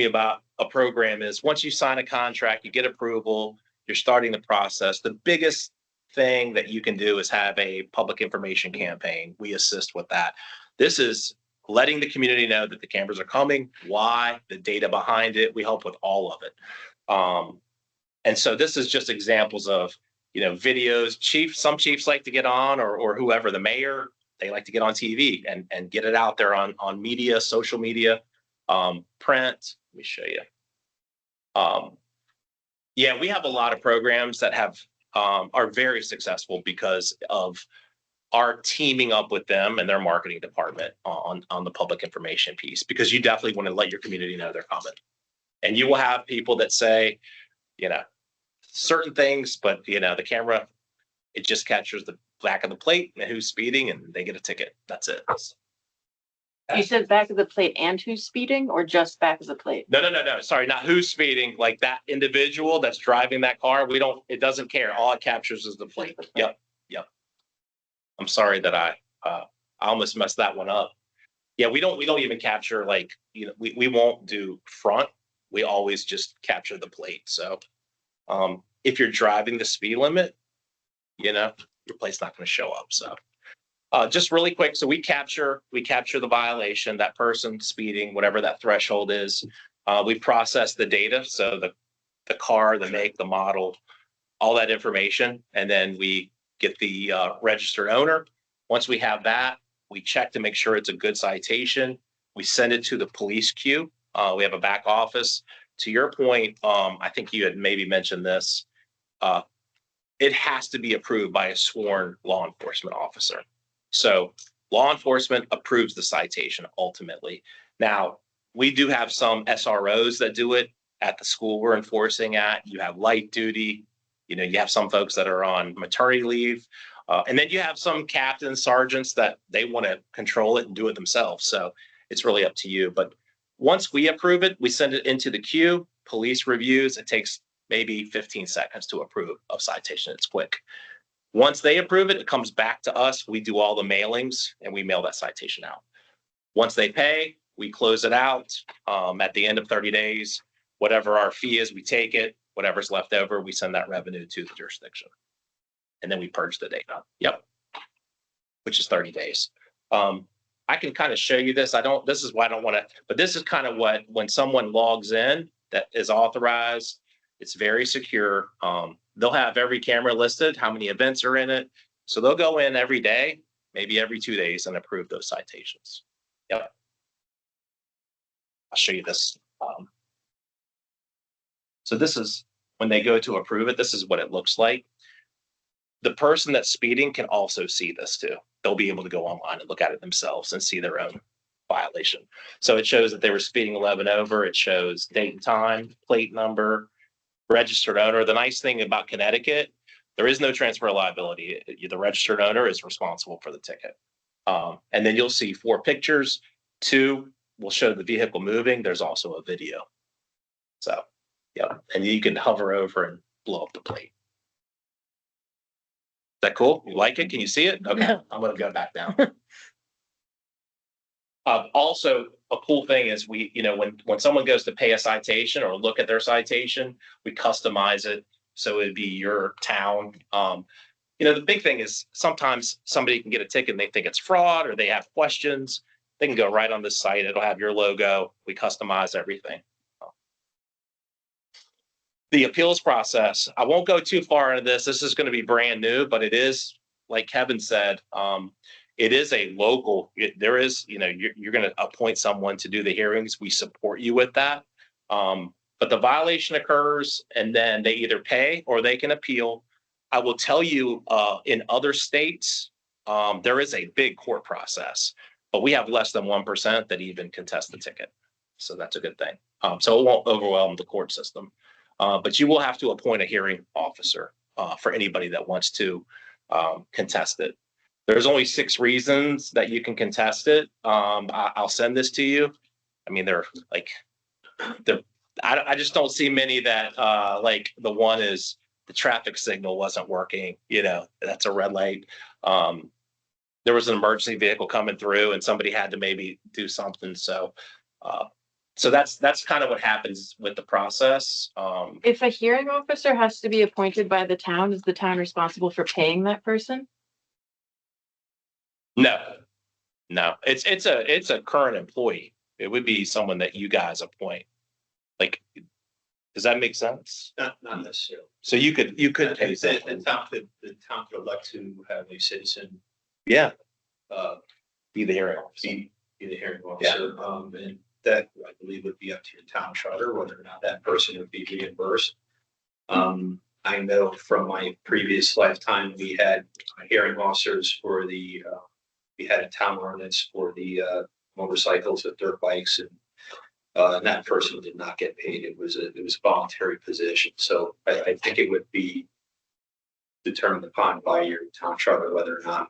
about a program is once you sign a contract, you get approval, you're starting the process. The biggest thing that you can do is have a public information campaign. We assist with that. This is letting the community know that the cameras are coming, why, the data behind it. We help with all of it. And so this is just examples of, videos. Some chiefs like to get on or whoever, the mayor, they like to get on TV and get it out there on media, social media, print. Let me show you. We have a lot of programs that have are very successful because of our teaming up with them and their marketing department on the public information piece, because you definitely want to let your community know they're coming. And you will have people that say, you know, certain things, but you know, the camera, it just captures the back of the plate and who's speeding and they get a ticket. That's it. You said back of the plate and who's speeding or just back of the plate? No. Sorry, not who's speeding, like that individual that's driving that car. It doesn't care. All it captures is the plate. Yep. I'm sorry that I almost messed that one up. Yeah, we don't even capture, like, you know, we won't do front. We always just capture the plate. So if you're driving the speed limit, you know, your plate's not going to show up. So just really quick. So we capture the violation, that person speeding, whatever that threshold is. We process the data. So the car, the make, the model, all that information. And then we get the registered owner. Once we have that, we check to make sure it's a good citation. We send it to the police queue. We have a back office. To your point, I think you had maybe mentioned this. It has to be approved by a sworn law enforcement officer. So law enforcement approves the citation ultimately. Now, we do have some SROs that do it at the school we're enforcing at. You have light duty. You know, you have some folks that are on maternity leave. And then you have some captains, sergeants that they want to control it and do it themselves. So it's really up to you. But once we approve it, we send it into the queue, police reviews. It takes maybe 15 seconds to approve a citation. It's quick. Once they approve it, it comes back to us. We do all the mailings and we mail that citation out. Once they pay, we close it out. At the end of 30 days, whatever our fee is, we take it. Whatever's left over, we send that revenue to the jurisdiction. And then we purge the data. Yep. Which is 30 days. I can kind of show you this. This is why I don't want to, but this is kind of what, when someone logs in that is authorized, it's very secure. They'll have every camera listed, how many events are in it. So they'll go in every day, maybe every 2 days, and approve those citations. Yep. I'll show you this. So this is when they go to approve it, this is what it looks like. The person that's speeding can also see this too. They'll be able to go online and look at it themselves and see their own violation. So it shows that they were speeding 11 over. It shows date and time, plate number, registered owner. The nice thing about Connecticut, there is no transfer liability. The registered owner is responsible for the ticket. And then you'll see 4 pictures. 2 will show the vehicle moving. There's also a video. So, yeah, and you can hover over and blow up the plate. Is that cool? You like it? Can you see it? Okay, No. I'm going to go back down. Also, a cool thing is we, you know, when someone goes to pay a citation or look at their citation, we customize it so it'd be your town. You know, the big thing is sometimes somebody can get a ticket and they think it's fraud or they have questions. They can go right on the site. It'll have your logo. We customize everything. The appeals process, I won't go too far into this. This is going to be brand new, but it is, like Kevin said, it is a local, there is, you know, you're going to appoint someone to do the hearings. We support you with that. But the violation occurs and then they either pay or they can appeal. I will tell you, in other states, there is a big court process, but we have less than 1% that even contest the ticket. So that's a good thing. So it won't overwhelm the court system. But you will have to appoint a hearing officer for anybody that wants to contest it. There's only 6 reasons that you can contest it. I'll send this to you. I mean, I just don't see many that like the one is the traffic signal wasn't working. You know, that's a red light. There was an emergency vehicle coming through and somebody had to maybe do something. So that's kind of what happens with the process. If a hearing officer has to be appointed by the town, is the town responsible for paying that person? No, it's a current employee. It would be someone that you guys appoint. Like, does that make sense? Not necessarily. So you could pay The someone. town could elect to have a citizen, Yeah, be be the hearing officer. the hearing officer. And that, I believe, would be up to your town charter, whether or not that person would be reimbursed. I know from my previous lifetime, we had hearing officers for we had a town ordinance for the motorcycles and dirt bikes, and that person did not get paid. It was a voluntary position. So I think it would be determined upon by your town charter whether or not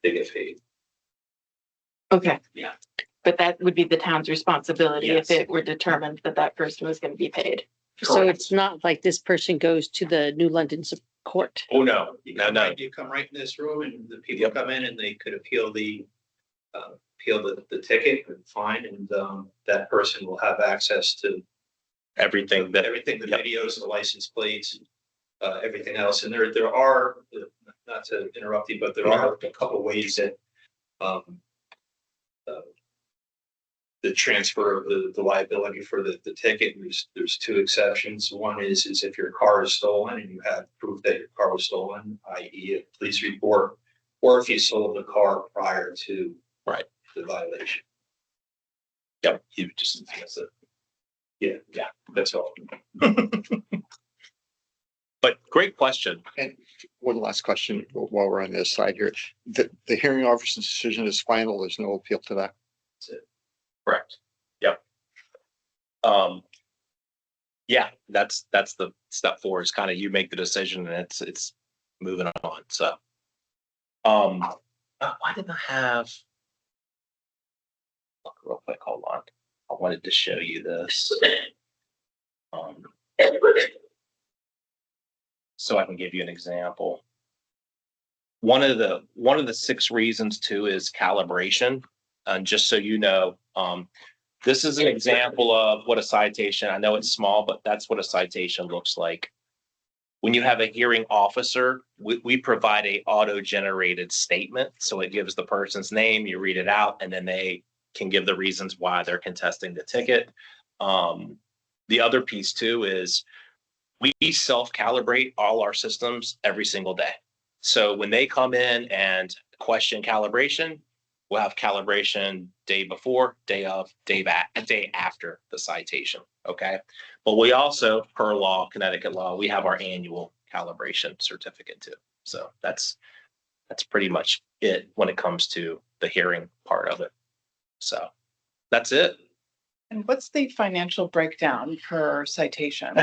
they get paid. Okay. Yeah. But that would be the town's responsibility if Yes. it were determined that that person was going to be paid. So Correct. it's not like this person goes to the New London court. Oh, no, You no, come no. right, you come right in this room and the people come in and they could appeal the ticket and fine, and that person will have access to Everything that, everything, the Yep. videos, the license plates, everything else. And there are, not to interrupt you, but there are a couple ways that the transfer of the liability for the ticket, there's two exceptions. One is if your car is stolen and you have proof that your car was stolen, i.e. a police report, or if you sold the car prior to Right. the violation. yep, you just, That's it. Yeah, that's all. but great question. And one last question while we're on this side here. The hearing officer's decision is final. There's no appeal to that. That's it. Correct. Yep. Yeah, that's the step forward is kind of you make the decision and it's moving on. So, why didn't I have? Look, real quick, hold on. I wanted to show you this. So I can give you an example. One of the 6 reasons too is calibration. And just so you know, this is an example of what a citation, I know it's small, but that's what a citation looks like. When you have a hearing officer, we provide a auto-generated statement. So it gives the person's name, you read it out, and then they can give the reasons why they're contesting the ticket. The other piece too is we self-calibrate all our systems every single day. So when they come in and question calibration, we'll have calibration day before, day of, day after the citation. Okay. But we also, per law, Connecticut law, we have our annual calibration certificate too. So that's pretty much it when it comes to the hearing part of it. So that's it. And what's the financial breakdown per citation?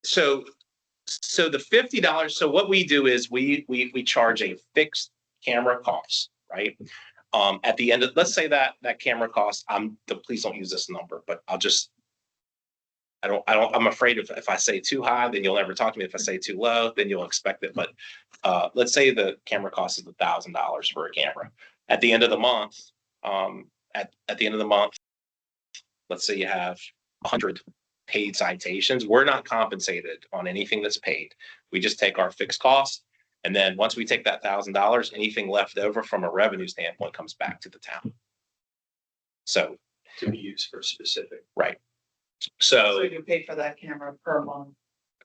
So the $50, so what we do is we charge a fixed camera cost, right? At the end of, let's say that camera cost, please don't use this number, but I'm afraid if I say too high, then you'll never talk to me. If I say too low, then you'll expect it. But let's say the camera cost is $1,000 for a camera. At the end of the month, at the end of the month, let's say you have 100 paid citations. We're not compensated on anything that's paid. We just take our fixed cost. And then once we take that $1,000, anything left over from a revenue standpoint comes back to the town. So To be used for specific. right. So So you pay for that camera per month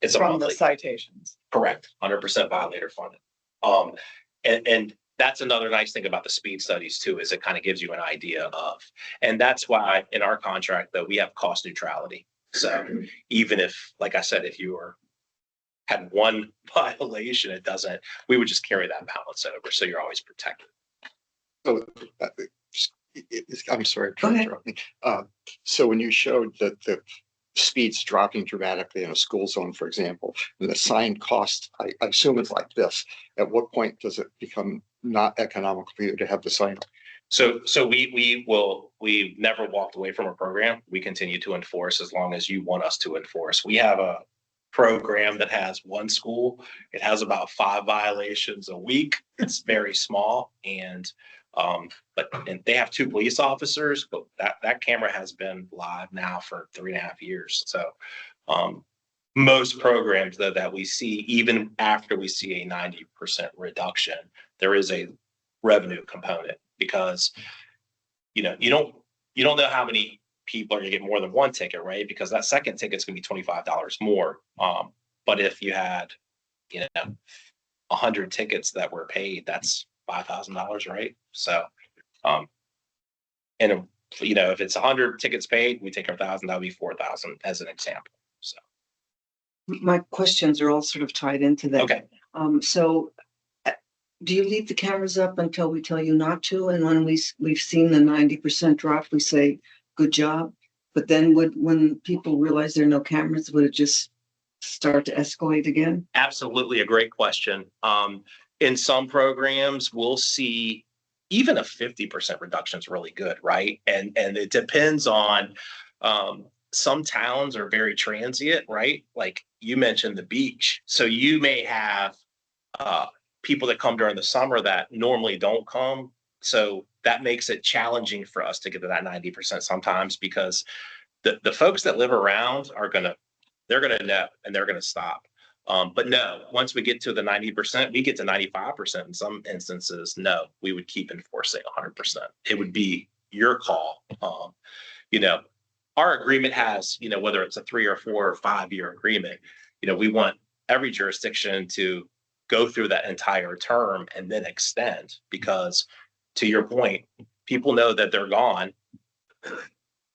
it's a from the monthly, citations. correct, 100% violator funded. And that's another nice thing about the speed studies too, is it kind of gives you an idea of, and that's why in our contract though, we have cost neutrality. So even if, like I said, if you had one violation, we would just carry that balance over. So you're always protected. So, I'm sorry. Go ahead. So when you showed that the speeds dropping dramatically in a school zone, for example, and the sign cost, I assume it's like this. At what point does it become not economical for you to have the sign? So we've never walked away from a program. We continue to enforce as long as you want us to enforce. We have a program that has one school. It has about 5 violations a week. It's very small and they have 2 police officers, but that camera has been live now for 3.5 years. So most programs though that we see, even after we see a 90% reduction, there is a revenue component because you don't know how many people are gonna get more than one ticket, right? Because that second ticket's gonna be $25 more. But if you had 100 tickets that were paid, that's $5,000, right? So and if it's 100 tickets paid, we take our 1,000, that would be 4,000 as an example. So My questions are all sort of tied into that. Okay. So do you leave the cameras up until we tell you not to? And when we've seen the 90% drop, we say, good job. But then when people realize there are no cameras, would it just start to escalate again? Absolutely a great question. In some programs, we'll see even a 50% reduction is really good, right? And it depends on, some towns are very transient, right? Like you mentioned the beach. So you may have, people that come during the summer that normally don't come. So that makes it challenging for us to get to that 90% sometimes because the folks that live around they're gonna know and they're gonna stop. But no, once we get to the 90%, we get to 95% in some instances. No, we would keep enforcing 100%. It would be your call. You know, our agreement has, whether it's a 3 or 4 or 5 year agreement, we want every jurisdiction to go through that entire term and then extend because to your point, people know that they're gone.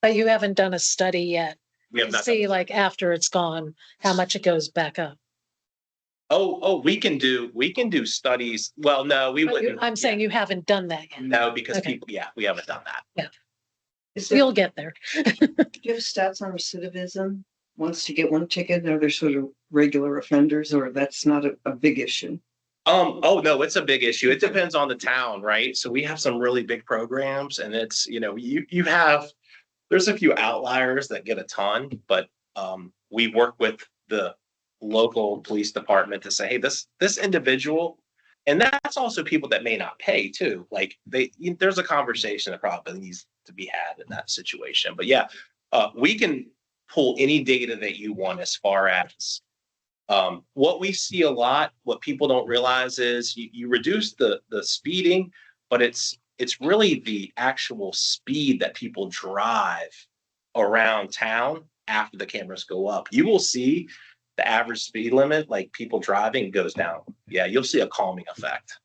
But you haven't done a study yet We have to not. see like after it's gone, how much it goes back up. We can do studies. Well, no, we But wouldn't. I'm saying you haven't done that yet. No, because Okay. people, we haven't done that. Is there, You'll get there. do you have stats on recidivism? Once you get one ticket, are there sort of regular offenders or that's not a big issue? Oh, no, it's a big issue. It depends on the town, right? So we have some really big programs and it's, there's a few outliers that get a ton, but we work with the local police department to say, hey, this individual, and that's also people that may not pay too. Like there's a conversation that probably needs to be had in that situation. But yeah, we can pull any data that you want as far as what we see a lot. What people don't realize is you reduce the speeding, but it's really the actual speed that people drive around town after the cameras go up. You will see the average speed limit, like people driving, goes down. Yeah, you'll see a calming effect.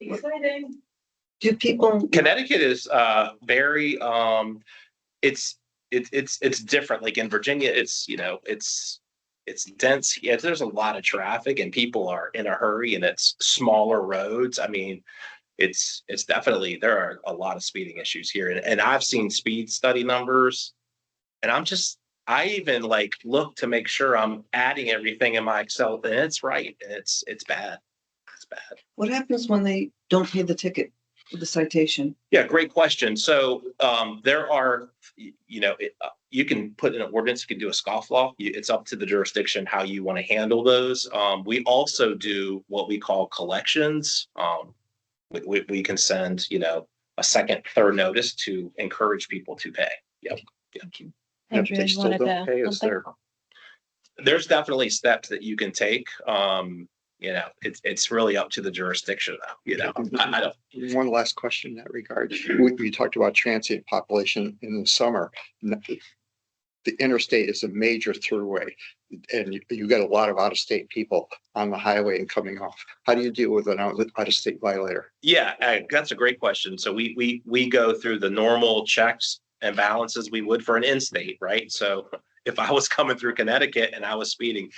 Exciting. Do people? Connecticut is very it's different. Like in Virginia, it's dense. Yeah, there's a lot of traffic and people are in a hurry and it's smaller roads. I mean, it's definitely, there are a lot of speeding issues here. And I've seen speed study numbers and I even like look to make sure I'm adding everything in my Excel and it's right. And it's bad. It's bad. What happens when they don't pay the ticket for the citation? Yeah, great question. So there are, you can put in an ordinance, you can do a scofflaw. It's up to the jurisdiction how you want to handle those. We also do what we call collections. We can send, a second, third notice to encourage people to pay. Yep. Thank you. If Andrea, they you still wanted don't to pay, add is something? There's definitely steps that you can take. It's really up to the jurisdiction though, I don't. One last question in that regard. We talked about transient population in the summer. The interstate is a major throughway and you get a lot of out-of-state people on the highway and coming off. How do you deal with an out-of-state violator? Yeah, that's a great question. So we go through the normal checks and balances we would for an in-state, right? So if I was coming through Connecticut and I was speeding,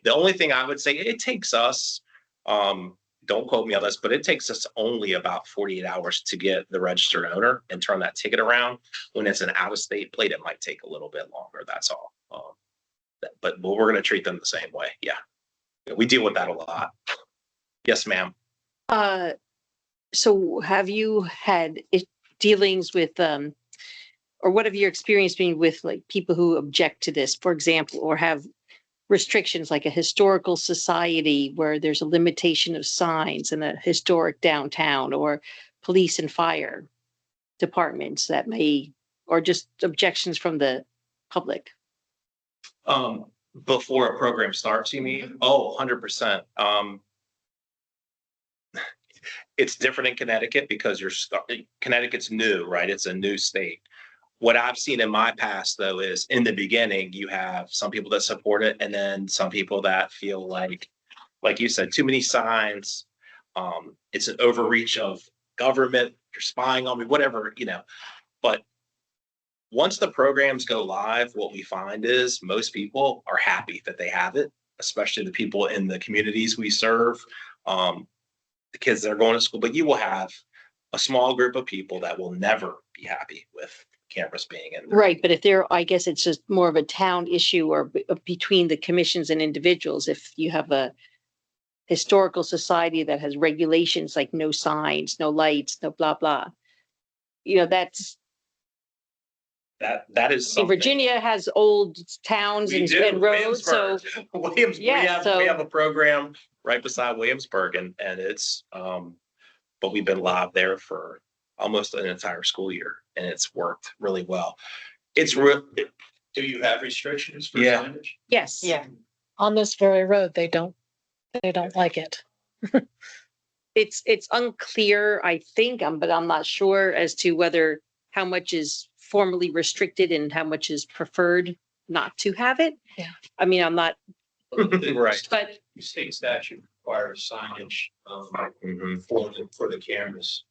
the only thing I would say, it takes us, don't quote me on this, but it takes us only about 48 hours to get the registered owner and turn that ticket around. When it's an out-of-state plate, it might take a little bit longer. That's all. But we're going to treat them the same way. Yeah, we deal with that a lot. Yes, ma'am. So have you had dealings with, or what have your experience been with like people who object to this, for example, or have restrictions like a historical society where there's a limitation of signs in a historic downtown, or police and fire departments that may, or just objections from the public? Before a program starts, you mean? Oh, 100%. It's different in Connecticut because Connecticut's new, right? It's a new state. What I've seen in my past though is in the beginning, you have some people that support it and then some people that feel like you said, too many signs. It's an overreach of government, you're spying on me, whatever, but once the programs go live, what we find is most people are happy that they have it, especially the people in the communities we serve. The kids that are going to school, but you will have a small group of people that will never be happy with cameras being in there. Right, but if there, I guess it's just more of a town issue or between the commissions and individuals. If you have a historical society that has regulations like no signs, no lights, no blah, blah. You know, that's, That is see, something. Virginia has old towns We and do, and roads, so. Williams, Yeah, we so- have a program right beside Williamsburg and it's, but we've been live there for almost an entire school year and it's worked really well. It's real. Do you have restrictions for Yeah. signage? Yes. Yeah. On this very road, they don't like it. It's unclear, I think, but I'm not sure as to whether how much is formally restricted and how much is preferred not to have it. Yeah. I mean, I'm not, Right. but The state statute requires signage, Mhm. for the cameras.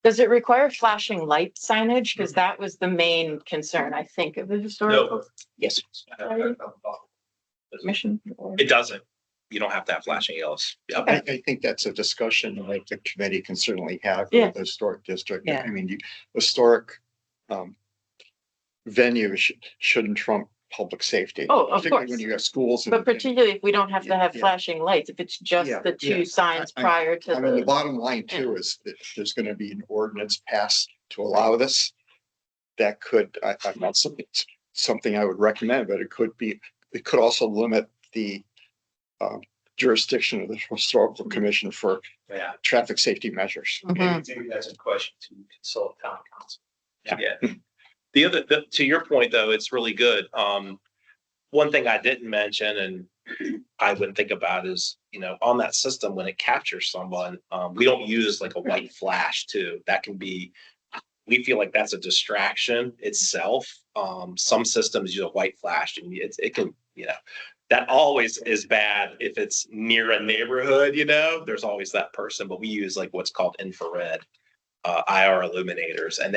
Does it require flashing light signage? Because that was the main concern, I think, of the historical Yes, commission. or- it doesn't. You don't have to have flashing yellows. Yeah. I think that's a discussion like the committee can certainly have Yeah. with the historic district. Yeah. I mean, historic venues shouldn't trump public safety. Oh, of Particularly course. when you have schools. But particularly if we don't have to have Yeah. flashing lights, if it's just Yeah, the yeah. two signs I- prior to I mean, the the. bottom line too is that there's gonna be an ordinance passed to allow this. That could, I'm not something I would recommend, but it could also limit the jurisdiction of the historical commission for Yeah. traffic safety measures. Mhm. Maybe that's a question to consult town council. Yeah. To your point, though, it's really good. One thing I didn't mention and I wouldn't think about is, on that system, when it captures someone, we don't use like a white flash too. That can be, we feel like that's a distraction itself. Some systems use a white flash and it can, that always is bad if it's near a neighborhood, there's always that person, but we use like what's called infrared IR illuminators. And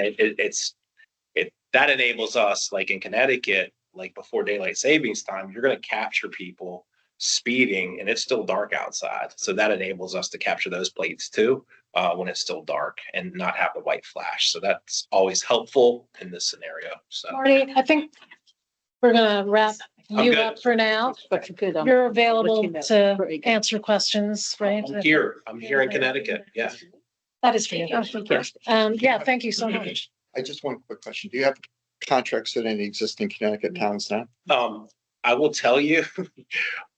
that enables us, like in Connecticut, like before daylight savings time, you're going to capture people speeding and it's still dark outside. So that enables us to capture those plates too, when it's still dark and not have the white flash. So that's always helpful in this scenario. So Marty, I think we're gonna wrap I'm you good. up for now. but for good. You're available know. to Very good. answer questions, right? I'm here in Connecticut. Yeah. That is for you. Oh, thank you. Yeah, thank you so much. I just one quick question. Do you have contracts with any existing Connecticut towns now? I will tell you,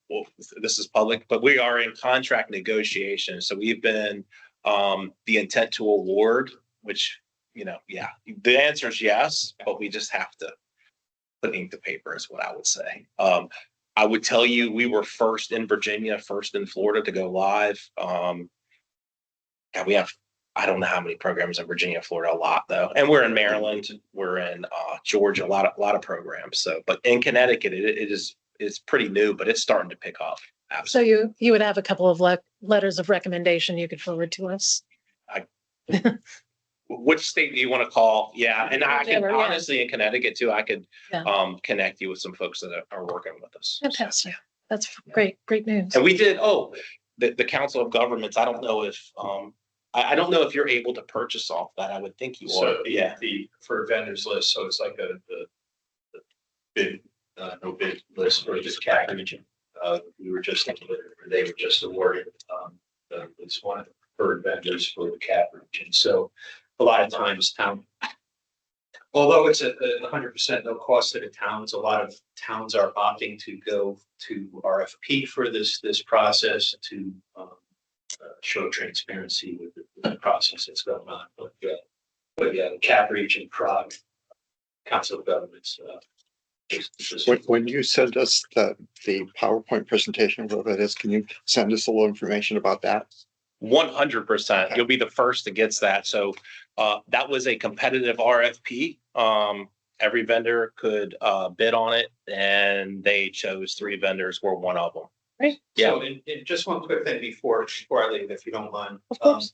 well, this is public, but we are in contract negotiations. So we've been, the intent to award, which, yeah, the answer is yes, but we just have to put ink to paper is what I would say. I would tell you, we were first in Virginia, first in Florida to go live. Yeah, we have, I don't know how many programs in Virginia, Florida, a lot though. And we're in Maryland, we're in Georgia, a lot of programs. So, but in Connecticut, it's pretty new, but it's starting to pick up. So Absolutely. you would have a couple of letters of recommendation you could forward to us. Which state do you want to call? Yeah, and I can Whichever, yeah. honestly in Connecticut too, I could Yeah. connect you with some folks that are working with us. Fantastic. That's great news. And we did, the Council of Governments, I don't know if, I don't know if you're able to purchase off that. I would think you are. So Yeah. for vendors list, so it's like the bid, no bid list or just cap region. They were just awarded, it's one of the preferred vendors for the cap region. So a lot of times although it's a 100% no cost to the towns, a lot of towns are opting to go to RFP for this process to show transparency with the process that's going on. But yeah, the cap region, Prague, Council of Governments. When you send us the PowerPoint presentation, whatever it is, can you send us a little information about that? 100%. You'll be the first that gets that. So that was a competitive RFP. Every vendor could bid on it and they chose 3 vendors. We're one of them. Right. Yeah. So, and just one quick thing before I leave, if you don't mind. Of course.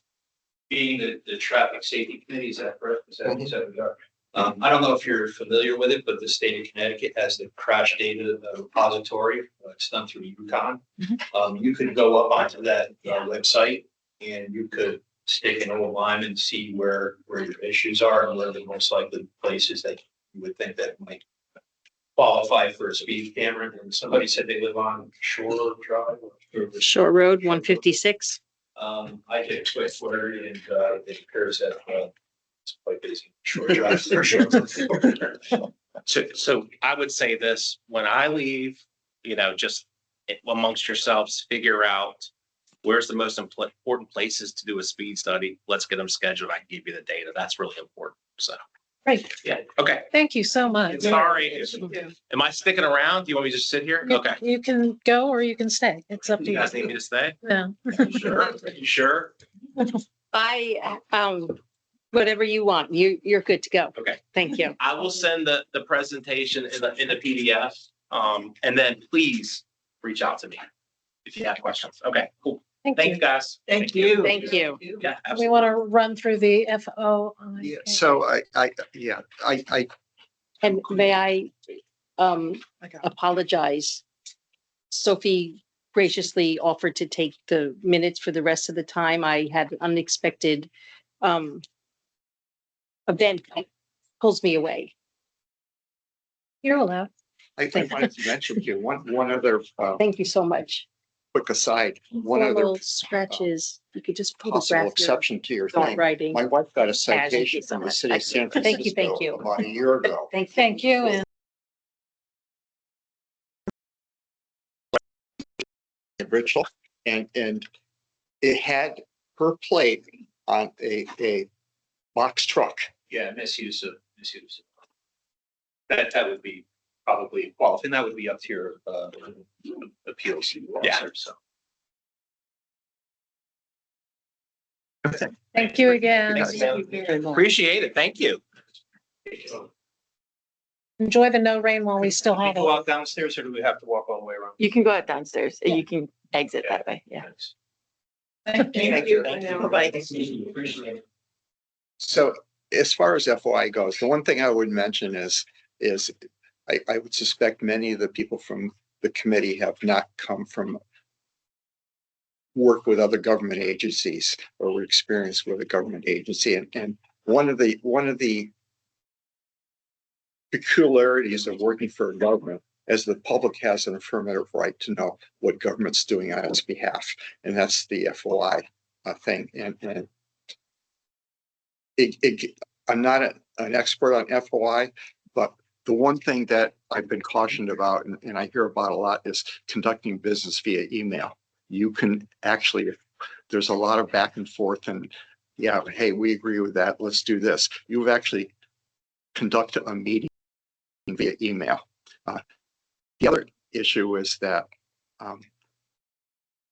Being the traffic safety committee, is that correct? Is that we are? I don't know if you're familiar with it, but the state of Connecticut has the crash data repository. It's done through UConn. You could go up onto that website and you could stick an old line and see where your issues are and where the most likely places that you would think that might qualify for a speed camera. And somebody said they live on Shore Drive. Shore Road, 156. I can explain where and it appears that it's quite busy. Shore Drive for sure. So I would say this, when I leave, just amongst yourselves, figure out where's the most important places to do a speed study. Let's get them scheduled. I can give you the data. That's really important. So, Great. yeah. Okay. Thank you so much. Sorry. Am I sticking around? Do you want me to just sit here? Okay. You can go or you can stay. It's up to You you. guys need me to stay? Yeah. Sure. You sure? Whatever you want, you're good to go. Okay. Thank you. I will send the presentation in the PDF. And then please reach out to me if you have questions. Okay, cool. Thank Thank you, you. guys. Thank you. Thank you. Yeah, We absolutely. want to run through the FOI. Yeah, so I And may I apologize? Sophie graciously offered to take the minutes for the rest of the time. I had an unexpected event that pulls me away. You're allowed. I wanted to mention to you, one other Thank you so much. quick aside, one other Little scratches, you could just possible photograph your exception to your thought thing. writing. My wife got a Thank you citation so from the much. city of San Thank you, Francisco thank you. about a year ago. Thank you. And Rachel, and it had her plate on a box truck. Yeah, misuse. That would be probably, well, and that would be up to your appeals. officer, So. thank you again. Thanks, man. Appreciate it. Thank you. Enjoy the no rain while we still Can we have go it. out downstairs or do we have to walk all the way around? You can go out downstairs. You can exit that way. Yeah. Thanks. Thank you. Bye-bye. Appreciate it. So as far as FOI goes, the one thing I would mention is I would suspect many of the people from the committee have not come from work with other government agencies or experience with a government agency. And one of the peculiarities of working for a government is the public has an affirmative right to know what government's doing on its behalf. And that's the FOI thing. And I'm not an expert on FOI, but the one thing that I've been cautioned about and I hear about a lot is conducting business via email. You can actually, there's a lot of back and forth and yeah, hey, we agree with that. Let's do this. You've actually conducted a meeting via email. The other issue is that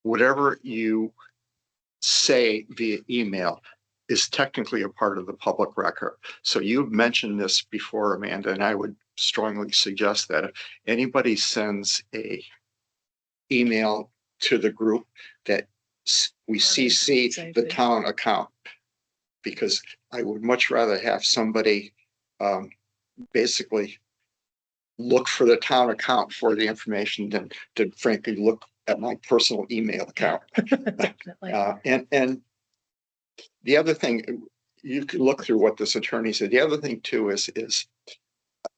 whatever you say via email is technically a part of the public record. So you've mentioned this before, Amanda, and I would strongly suggest that if anybody sends a email to the group that we CC the town account, because I would much rather have somebody basically look for the town account for the information than to frankly look at my personal email account. Definitely. And the other thing, you can look through what this attorney said. The other thing too is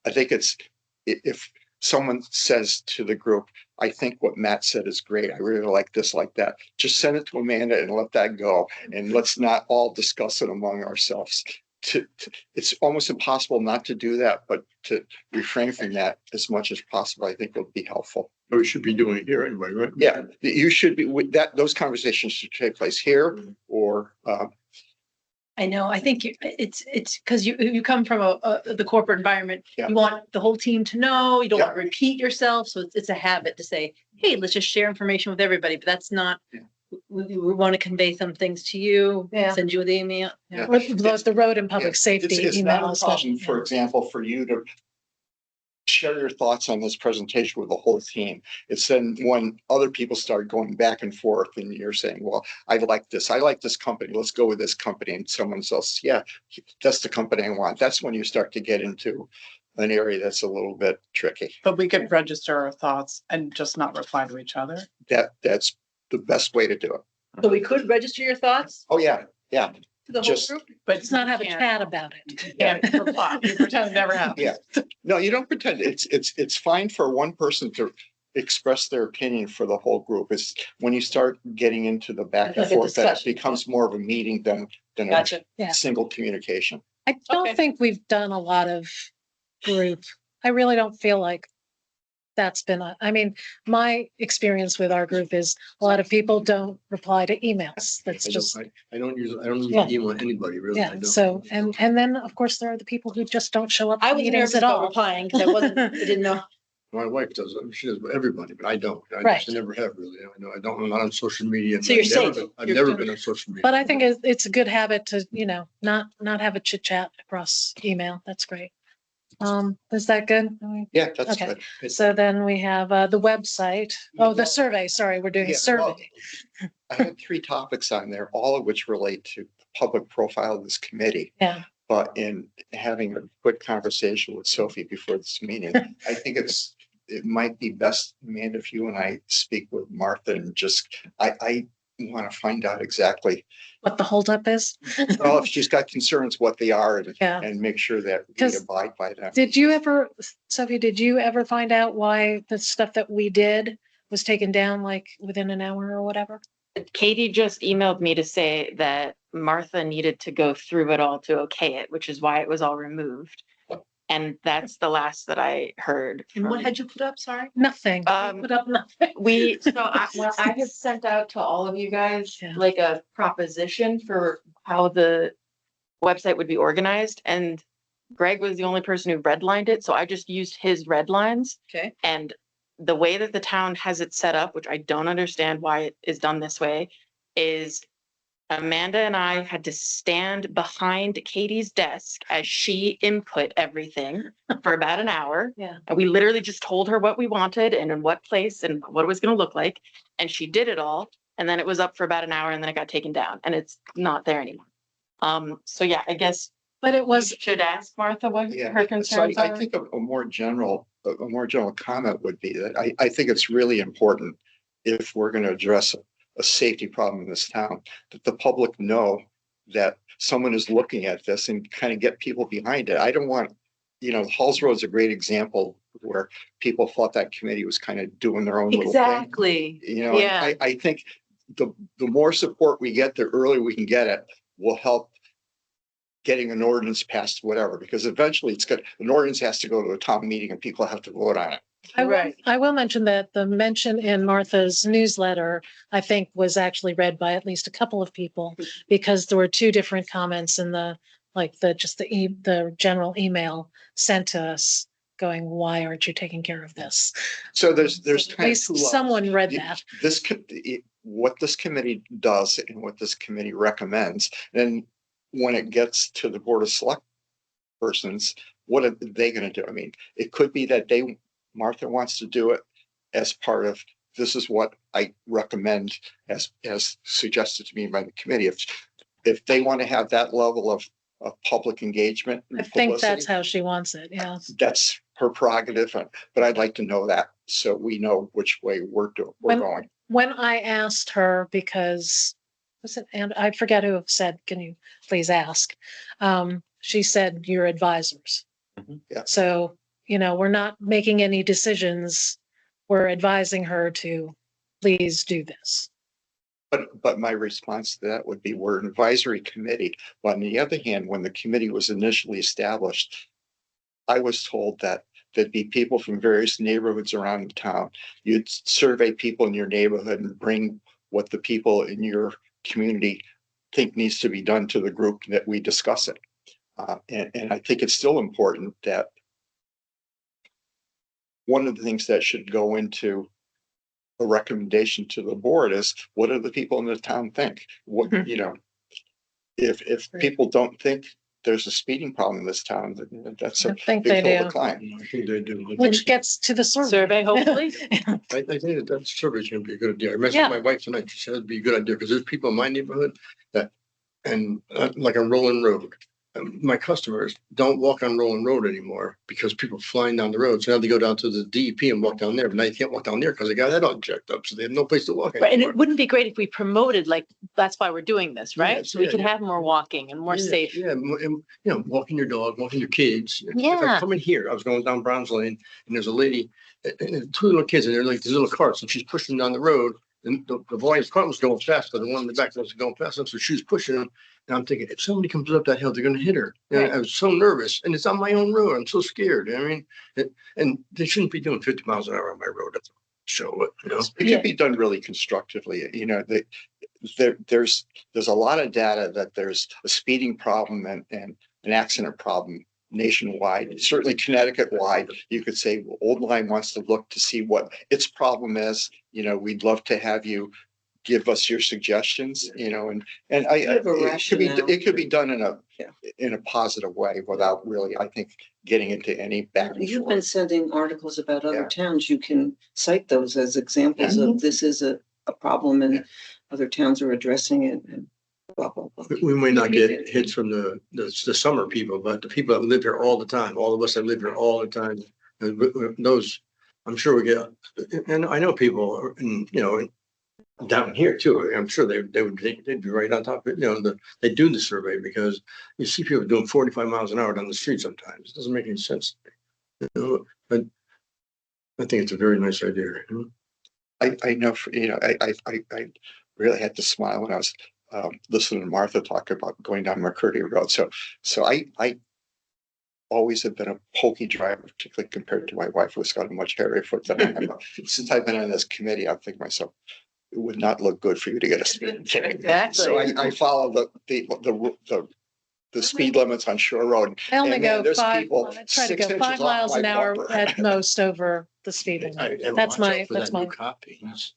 I think it's, if someone says to the group, I think what Matt said is great. I really like this, like that. Just send it to Amanda and let that go. And let's not all discuss it among ourselves. It's almost impossible not to do that, but to refrain from that as much as possible, I think would be helpful. We should be doing it here anyway, right? Yeah, you should be with that. Those conversations should take place here or I know, I think it's because you come from the corporate environment. Yeah. You want the whole team to know, you don't Yeah. want to repeat yourself. So it's a habit to say, hey, let's just share information with everybody, but that's not. Yeah. We want to convey some things to you, Yeah. send you the email. Yeah. With the road and public Yeah. safety It's email not a especially. problem, for example, for you to share your thoughts on this presentation with the whole team. It's then when other people start going back and forth and you're saying, well, I like this company, let's go with this company. And someone else, yeah, that's the company I want. That's when you start to get into an area that's a little bit tricky. But we could register our thoughts and just not reply to each other. That's the best way to do it. So we could register your thoughts Oh, yeah, yeah. to the whole Just- group? But Let's not have a can't- chat about it. Can't reply. You pretend it never happened. Yeah. No, you don't pretend. It's fine for one person to express their opinion for the whole group. It's when you start getting into the back and Like a forth, that it discussion. becomes more of a meeting than a Gotcha. Yeah. single communication. I don't Okay. think we've done a lot of group. I really don't feel like that's been, I mean, my experience with our group is a lot of people don't reply to emails. That's just, I don't use Yeah. email anybody, really. I yeah. don't. So, and then of course there are the people who just don't show up I to was meetings nervous at about all. replying because I wasn't, I didn't know. My wife does, she does with everybody, but I don't. I Right. just never have really. I know, I don't, I'm not on social media. and So you're I've never safe. been- I've You're never doing- been on social media. But I think it's a good habit to, not have a chit chat across email. That's great. Is that good? Yeah, that's Okay. good. So then we have the website. Oh, the survey. Sorry, we're doing Yeah, a survey. well, I had 3 topics on there, all of which relate to the public profile of this committee. Yeah. But in having a quick conversation with Sophie before this meeting, I think it might be best, Amanda, if you and I speak with Martha and just, I want to find out exactly, What the holdup is? well, if she's got concerns, what they are and, Yeah. and make sure that we 'Cause abide by them. Did you ever, Sophie, did you ever find out why the stuff that we did was taken down like within an hour or whatever? Katie just emailed me to say that Martha needed to go through it all to okay it, which is why it was all removed. And that's the last that I heard. And what from- had you put up? Sorry. Nothing. We Um, Put up nothing. I had sent out to all of you guys Yeah. like a proposition for how the website would be organized, and Greg was the only person who redlined it, so I just used his red lines. Okay. And the way that the town has it set up, which I don't understand why it is done this way, is Amanda and I had to stand behind Katie's desk as she input everything for about an hour. Yeah. And we literally just told her what we wanted and in what place and what it was gonna look like. And she did it all. And then it was up for about an hour and then it got taken down and it's not there anymore. So yeah, I guess But it was, was, should ask Martha what Yeah, her so concerns I are. think a more general comment would be that I think it's really important if we're going to address a safety problem in this town, that the public know that someone is looking at this and kind of get people behind it. I don't want, Halls Road's a great example where people thought that committee was kind of doing their own little thing. Exactly. And Yeah. I think the more support we get, the earlier we can get it, will help getting an ordinance passed, whatever, because eventually an ordinance has to go to a town meeting and people have to vote on it. I will mention that the mention in Martha's newsletter, I think, was actually read by at least a couple of people because there were 2 different comments in the general email sent to us going, why aren't you taking care of this? So there's At kind of least 2 levels. someone read Yeah. that. What this committee does and what this committee recommends, and when it gets to the Board of Select persons, what are they gonna do? I mean, it could be that Martha wants to do it as part of, this is what I recommend as suggested to me by the committee. If they want to have that level of public engagement. and I think that's publicity, how she wants it. Yeah. that's her prerogative, but I'd like to know that so we know which way we're going. When I asked her, because and I forget who said, can you please ask? She said, your advisors. Yeah. So, we're not making any decisions. We're advising her to please do this. But my response to that would be, we're an advisory committee. But on the other hand, when the committee was initially established, I was told that there'd be people from various neighborhoods around the town. You'd survey people in your neighborhood and bring what the people in your community think needs to be done to the group that we discuss it. And I think it's still important that one of the things that should go into a recommendation to the board is, what do the people in the town think? What, if Right. people don't think there's a speeding problem in this town. That's I a think they big hill to do, climb. I think they do. which gets to the survey. Survey, hopefully. I think that survey's gonna be a good idea. I mentioned Yeah. my wife tonight, she said it'd be a good idea, because there's people in my neighborhood that, and like on Rolling Road. My customers don't walk on Rolling Road anymore because people are flying down the road. So now they go down to the DEP and walk down there, but now you can't walk down there because they got that all jacked up. So they have no place to walk Right, and anymore. it wouldn't be great if we promoted, like, that's why we're doing this, right? Yes, So we yeah, could yeah. have more walking and more Yeah, safe. Yeah, and, walking your dog, walking your kids. If Yeah. I'm coming here, I was going down Browns Lane and there's a lady and two little kids and they're like these little carts and she's pushing down the road. And the boy's cart was going fast, but the one in the back was going fast. So she was pushing them. And I'm thinking, if somebody comes up that hill, they're going to hit her. And Right. I was so nervous and it's on my own road. I'm so scared. I mean, and they shouldn't be doing 50 miles an hour on my road. That's show it. It could be done really constructively, there's a lot of data that there's a speeding problem and an accident problem nationwide, certainly Connecticut wide. You could say, well, Old Line wants to look to see what its problem is. We'd love to have you give us your suggestions, and have a rationale. it could be done Yeah. in a positive way without really, I think, getting into any back and You've been forth. sending articles about other Yeah. towns. You can cite those as examples of this is a problem and other towns are addressing it and blah, blah, blah. We may not get hits from the summer people, but the people that live here all the time, all of us that live here all the time, those, I'm sure we get, and I know people, down here too. I'm sure they'd be right on top of it. They do the survey because you see people doing 45 miles an hour down the street sometimes. It doesn't make any sense. But I think it's a very nice idea. I know, I really had to smile when I was listening to Martha talk about going down McCurdy Road. So I always have been a pokey driver, particularly compared to my wife, who's got a much hairier foot than I am. Since I've been on this committee, I think myself, it would not look good for you to get a speeding ticket. Exactly. So I follow the speed limits on Shore Road. I only And man, go there's 5, people I try to 6 go inches 5 off miles my an hour bumper. at most over the speed limit. That's my, Cop.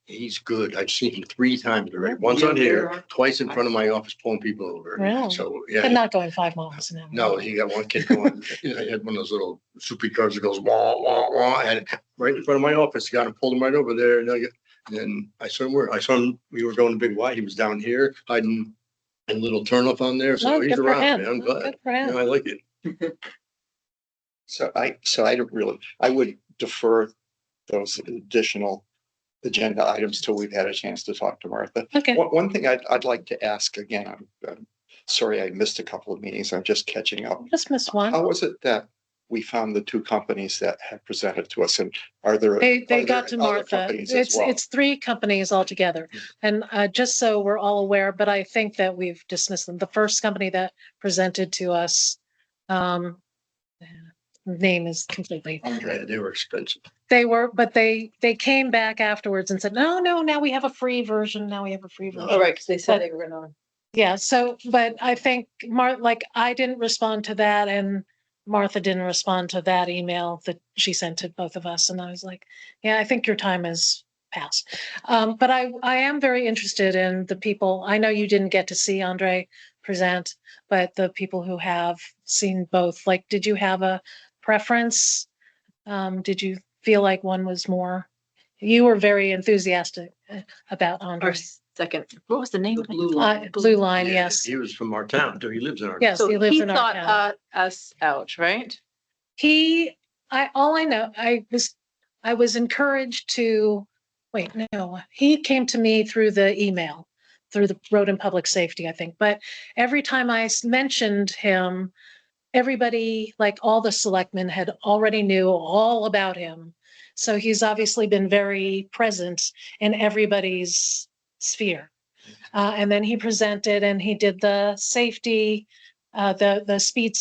He's good. I've seen him 3 times already. Once on here, twice in front of my office pulling people over. Really? So, but yeah. not going 5 miles an hour. No, he got one kid going, he had one of those little soupy cars that goes wah, wah, wah, and right in front of my office, got him, pulled him right over there. And I saw him, we were going to Big Y. He was down here hiding in a little turnoff on there. So Oh, he's good for around, him. man. I'm Oh, glad. good for him. I like it. So I don't really, I would defer those additional agenda items till we've had a chance to talk to Martha. Okay. One thing I'd like to ask again, I'm sorry I missed a couple of meetings. I'm just catching up. Just missed one. How was it that we found the 2 companies that have presented to us, and are there? They are got there to other Martha. companies as well? It's 3 companies altogether. And just so we're all aware, but I think that we've dismissed them. The first company that presented to us, name is completely. Yeah, they were expensive. They were, but they came back afterwards and said, no, now we have a free version. Now we have a free version. All right, because they said But- they were gonna. Yeah, so, but I think I didn't respond to that and Martha didn't respond to that email that she sent to both of us. And I was like, yeah, I think your time has passed. But I am very interested in the people. I know you didn't get to see Andre present, but the people who have seen both, like, did you have a preference? Did you feel like one was more? You were very enthusiastic about Our Andre. second, what was the name? of it? Blue Line, Yeah, yes. He was from our town, too. He lives in our. Yes, So he lives he in our thought town. us out, right? All I know, I was encouraged to, wait, no, he came to me through the email, through the Road and Public Safety, I think. But every time I mentioned him, everybody, like all the selectmen had already knew all about him. So he's obviously been very present in everybody's sphere. And then he presented and he did the safety, the speed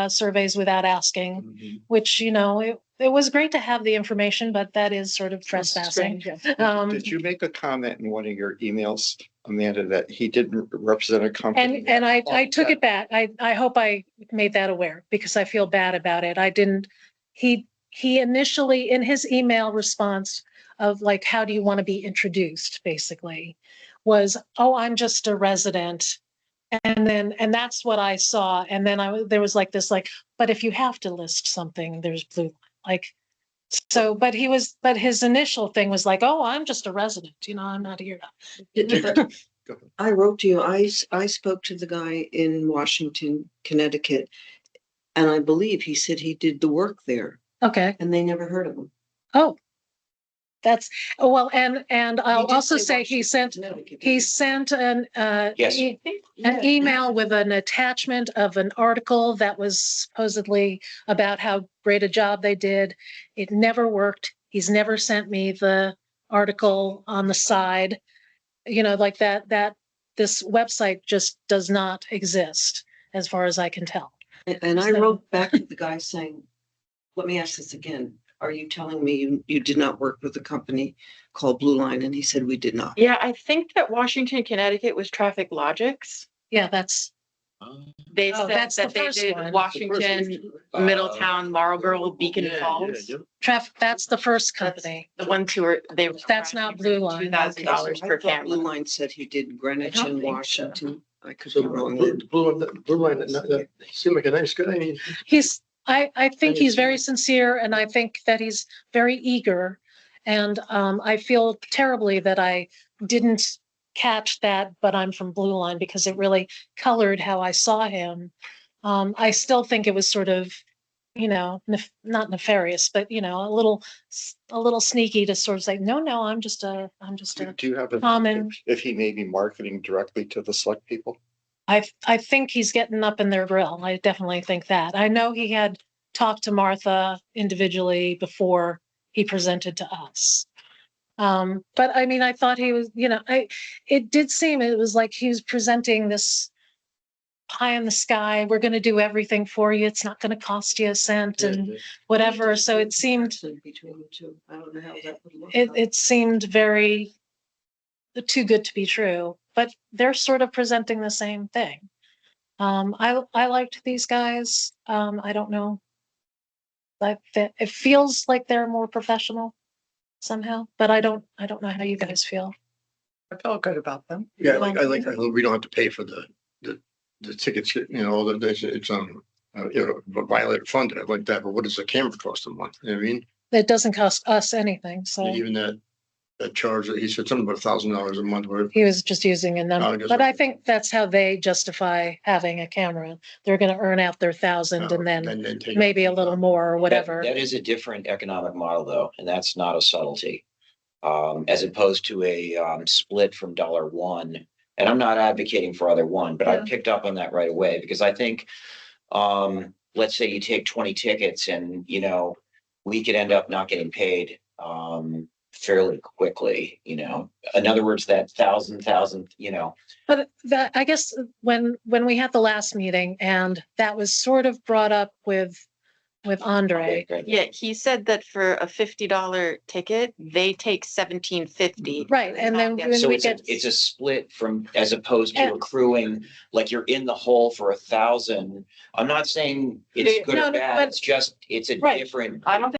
surveys without asking, Mhm. which, it was great to have the information, but that is sort of trespassing. Strange, yeah. Did you make a comment in one of your emails, Amanda, that he didn't represent a company? And I that- took it back. I hope I made that aware because I feel bad about it. I didn't, he initially in his email response of like, how do you want to be introduced, basically, was, oh, I'm just a resident And that's what I saw. And then there was like this, like, but if you have to list something, there's blue, line. Like, so, but his initial thing was like, oh, I'm just a resident, I'm not here. I wrote to you, I spoke to the guy in Washington, Connecticut, and I believe he said he did the work there Okay. and they never heard of him. Oh, well, and I'll He did also say say he sent, Connecticut, he didn't sent an, Yes. an email with an attachment of an article that was supposedly about how great a job they did. It never worked. He's never sent me the article on the side, like that this website just does not exist as far as I can tell. And I So- wrote back to the guy saying, let me ask this again. Are you telling me you did not work with a company called Blue Line? And he said, we did not. Yeah, I think that Washington, Connecticut was Traffic Logics. Yeah, that's, They Oh, said that's the that they first did one. Washington, Middletown, Marlboro, Beacon Falls. that's the first That's company. the ones who were, they were. That's not Blue Line. $2,000 per I thought Blue camera. Line said he did Greenwich I don't and think so. Washington. I could So be wrong. Blue Line, that seemed like a nice guy. I think he's very sincere and I think that he's very eager. And I feel terribly that I didn't catch that, but I'm from Blue Line because it really colored how I saw him. I still think it was sort of, not nefarious, but a little sneaky to sort of say, no, I'm just a Do you have a, common. if he may be marketing directly to the select people? I think he's getting up in their grill. I definitely think that. I know he had talked to Martha individually before he presented to us. But I mean, I thought he was, it did seem, it was like he was presenting this pie in the sky. We're going to do everything for you. It's not going to cost you a cent and whatever. So it seemed, Between the two. I don't know how that would look. it seemed very too good to be true, but they're sort of presenting the same thing. I liked these guys. I don't know. It feels like they're more professional somehow, but I don't know how you guys feel. I felt good about them. Yeah, I like, we don't have to pay for the tickets, it's violator funded. I like that, but what does the camera cost a month? You know what I mean? It doesn't cost us anything, so Even that charge that he said something about $1,000 a month. Where he was just using a number. just- But I think that's how they justify having a camera. They're gonna earn out their 1,000 and then take maybe a little more or whatever. That is a different economic model though, and that's not a subtlety. As opposed to a split from $1. And I'm not advocating for either one, but I Yeah. picked up on that right away because I think, let's say you take 20 tickets and, we could end up not getting paid fairly quickly, In other words, that thousand, But that, I guess, when we had the last meeting and that was sort of brought up with Andre. Yeah, he said that for a $50 ticket, they take $17.50. Right, and then when So we it's a, get, it's a split from, as opposed to And- accruing, like you're in the hole for 1,000. I'm not saying it's good No, or no, bad, but- it's just, it's a Right. different. I don't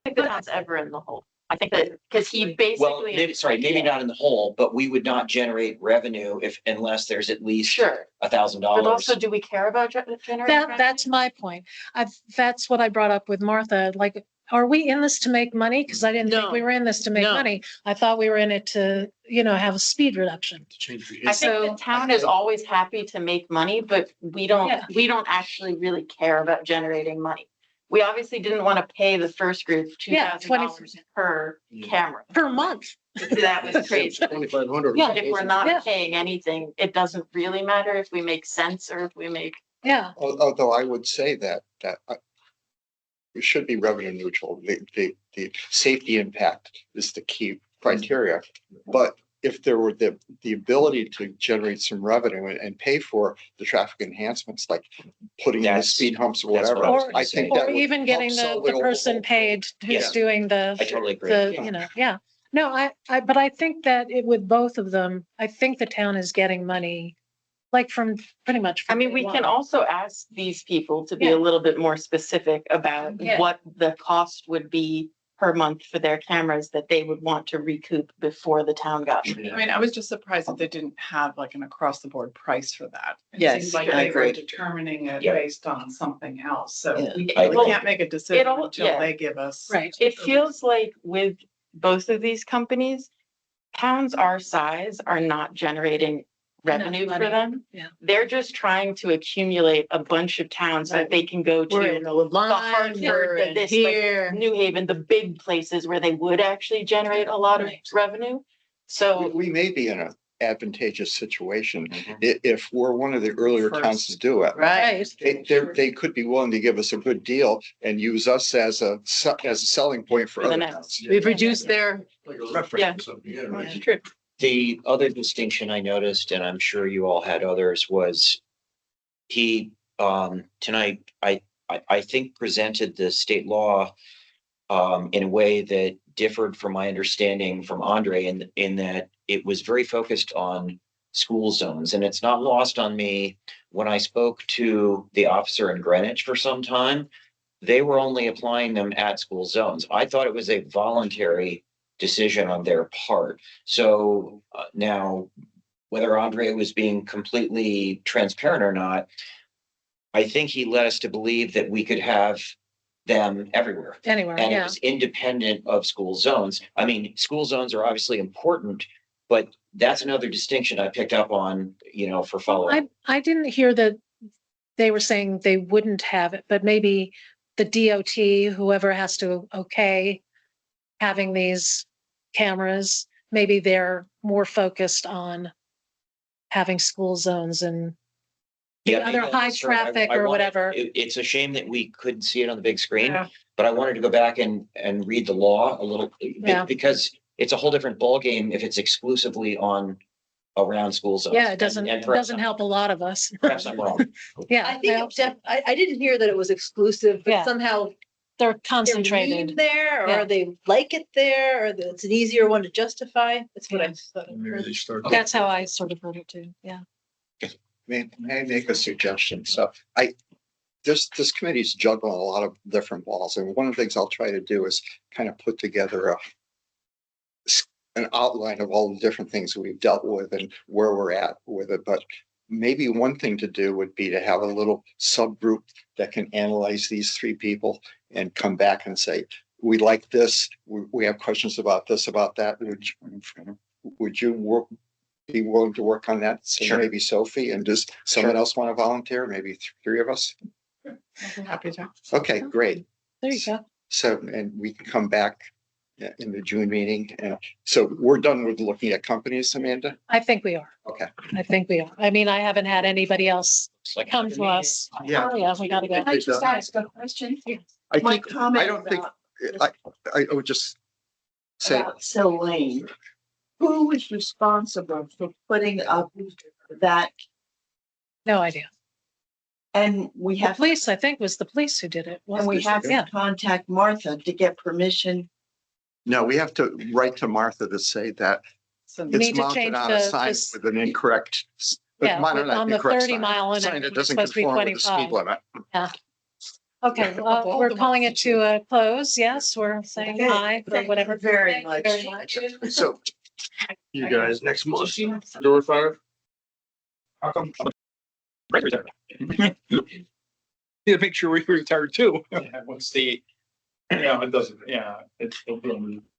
think the town's ever in the hole. I think that, because he Well, basically. maybe not in the hole, but we would not generate revenue unless there's at least Sure, $1,000. but also, do we care about generating? that's my point. That's what I brought up with Martha, like, are we in this to make money? Because I didn't think No. we were in this to make No. money. I thought we were in it to, have a speed reduction. I So- think the town is always happy to make money, but we don't actually really care about generating money. We obviously didn't want to pay the first group Yeah, $2,000 per camera. Per month. That was crazy. 2,500. Yeah. If we're Yeah. not paying anything, it doesn't really matter if we make cents or if we make. Yeah, Although I would say that we should be revenue neutral. The safety impact is the key criteria. But if there were the ability to generate some revenue and pay for the traffic enhancements, like putting in the That's- speed humps or that's what whatever, I was or, gonna I say. think that or would even help getting the solve it person overall. paid who's Yes. doing I totally agree. yeah. No, but I think that with both of them, I think the town is getting money, like from pretty much. I from mean, day we one. can also ask these people to be Yeah. a little bit more specific about Yeah. what the cost would be per month for their cameras that they would want to recoup before the town got. I mean, I was just surprised that they didn't have like an across the board price for that. It Yes, seems like I they were agree. determining it Yeah. based on something else, so Yeah. we I really agree. can't make a decision It'll- until yeah. they give us. Right. It feels like with both of these companies, towns our size are not generating revenue for money. them. Yeah. They're just trying to accumulate a bunch of towns that they can go We're in to. the line, Hartford, we're the in this, like, here. New Haven, the big places where they would actually generate a lot of Right. revenue. So We may be in an advantageous situation Mhm. if we're one of the earlier towns to do it. Right. They could be willing to give us a good deal and use us as a selling point for For the other next. towns. We've reduced their, Like a reference or something, yeah, right. it's true. The other distinction I noticed, and I'm sure you all had others, was he, tonight, I think presented the state law in a way that differed from my understanding from Andre in that it was very focused on school zones. And it's not lost on me, when I spoke to the officer in Greenwich for some time, they were only applying them at school zones. I thought it was a voluntary decision on their part. So now, whether Andre was being completely transparent or not, I think he led us to believe that we could have them everywhere. Anywhere, And it yeah. was independent of school zones. I mean, school zones are obviously important, but that's another distinction I picked up on, for follow-up. I didn't hear that they were saying they wouldn't have it, but maybe the DOT, whoever has to okay having these cameras, maybe they're more focused on having school zones and the Yeah, other maybe high that's right. traffic I or wanted- whatever. It's a shame that we couldn't see it on the big screen, Yeah. but I wanted to go back and read the law a little, Yeah. because it's a whole different ballgame if it's exclusively on around school zones. Yeah, it doesn't, And it perhaps doesn't help a lot of us. Perhaps I'm wrong. Yeah. I think I didn't hear that it was exclusive, Yeah. but somehow They're they're concentrated. mean there, Yeah. or they like it there, or that it's an easier one to justify. That's what I Yeah. thought. I Maybe heard. they start. That's how I sort of heard it too. Yeah. May I make a suggestion? So this committee's juggling a lot of different balls, and one of the things I'll try to do is kind of put together an outline of all the different things we've dealt with and where we're at with it. But maybe one thing to do would be to have a little subgroup that can analyze these three people and come back and say, we like this, we have questions about this, about that. Would you be willing to work on that? So Sure. maybe Sophie, and does someone else want to volunteer? Maybe three of us? I'm happy to. Okay, great. There you go. So, and we can come back in the June meeting. And so we're done with looking at companies, Amanda? I think we are. Okay. I think we are. I mean, I haven't had anybody else It's like- come to us. Yeah. Oh, yeah, we gotta go. Can I just ask a question? I My think, comment I don't think, about, I would just say, about Sill Lane. Who is responsible for putting up that? No idea. And we The have, police, I think, was the police who did it. and we have Yeah. to contact Martha to get permission. no, we have to write to Martha to say that So You need it's to mounted change on a the- sign this- with an incorrect. Yeah, not an on the incorrect 30 sign, mile an sign hour, that it's doesn't supposed to be conform with the 25. speed limit. Okay, All we're the calling ones it to a close. Yes, we're saying Okay, aye or thank you whatever. very Thank you much. very much. So You guys next month. Door fire. How come? Yeah, make sure we retired too. Yeah, once the, yeah, it doesn't, yeah, it's.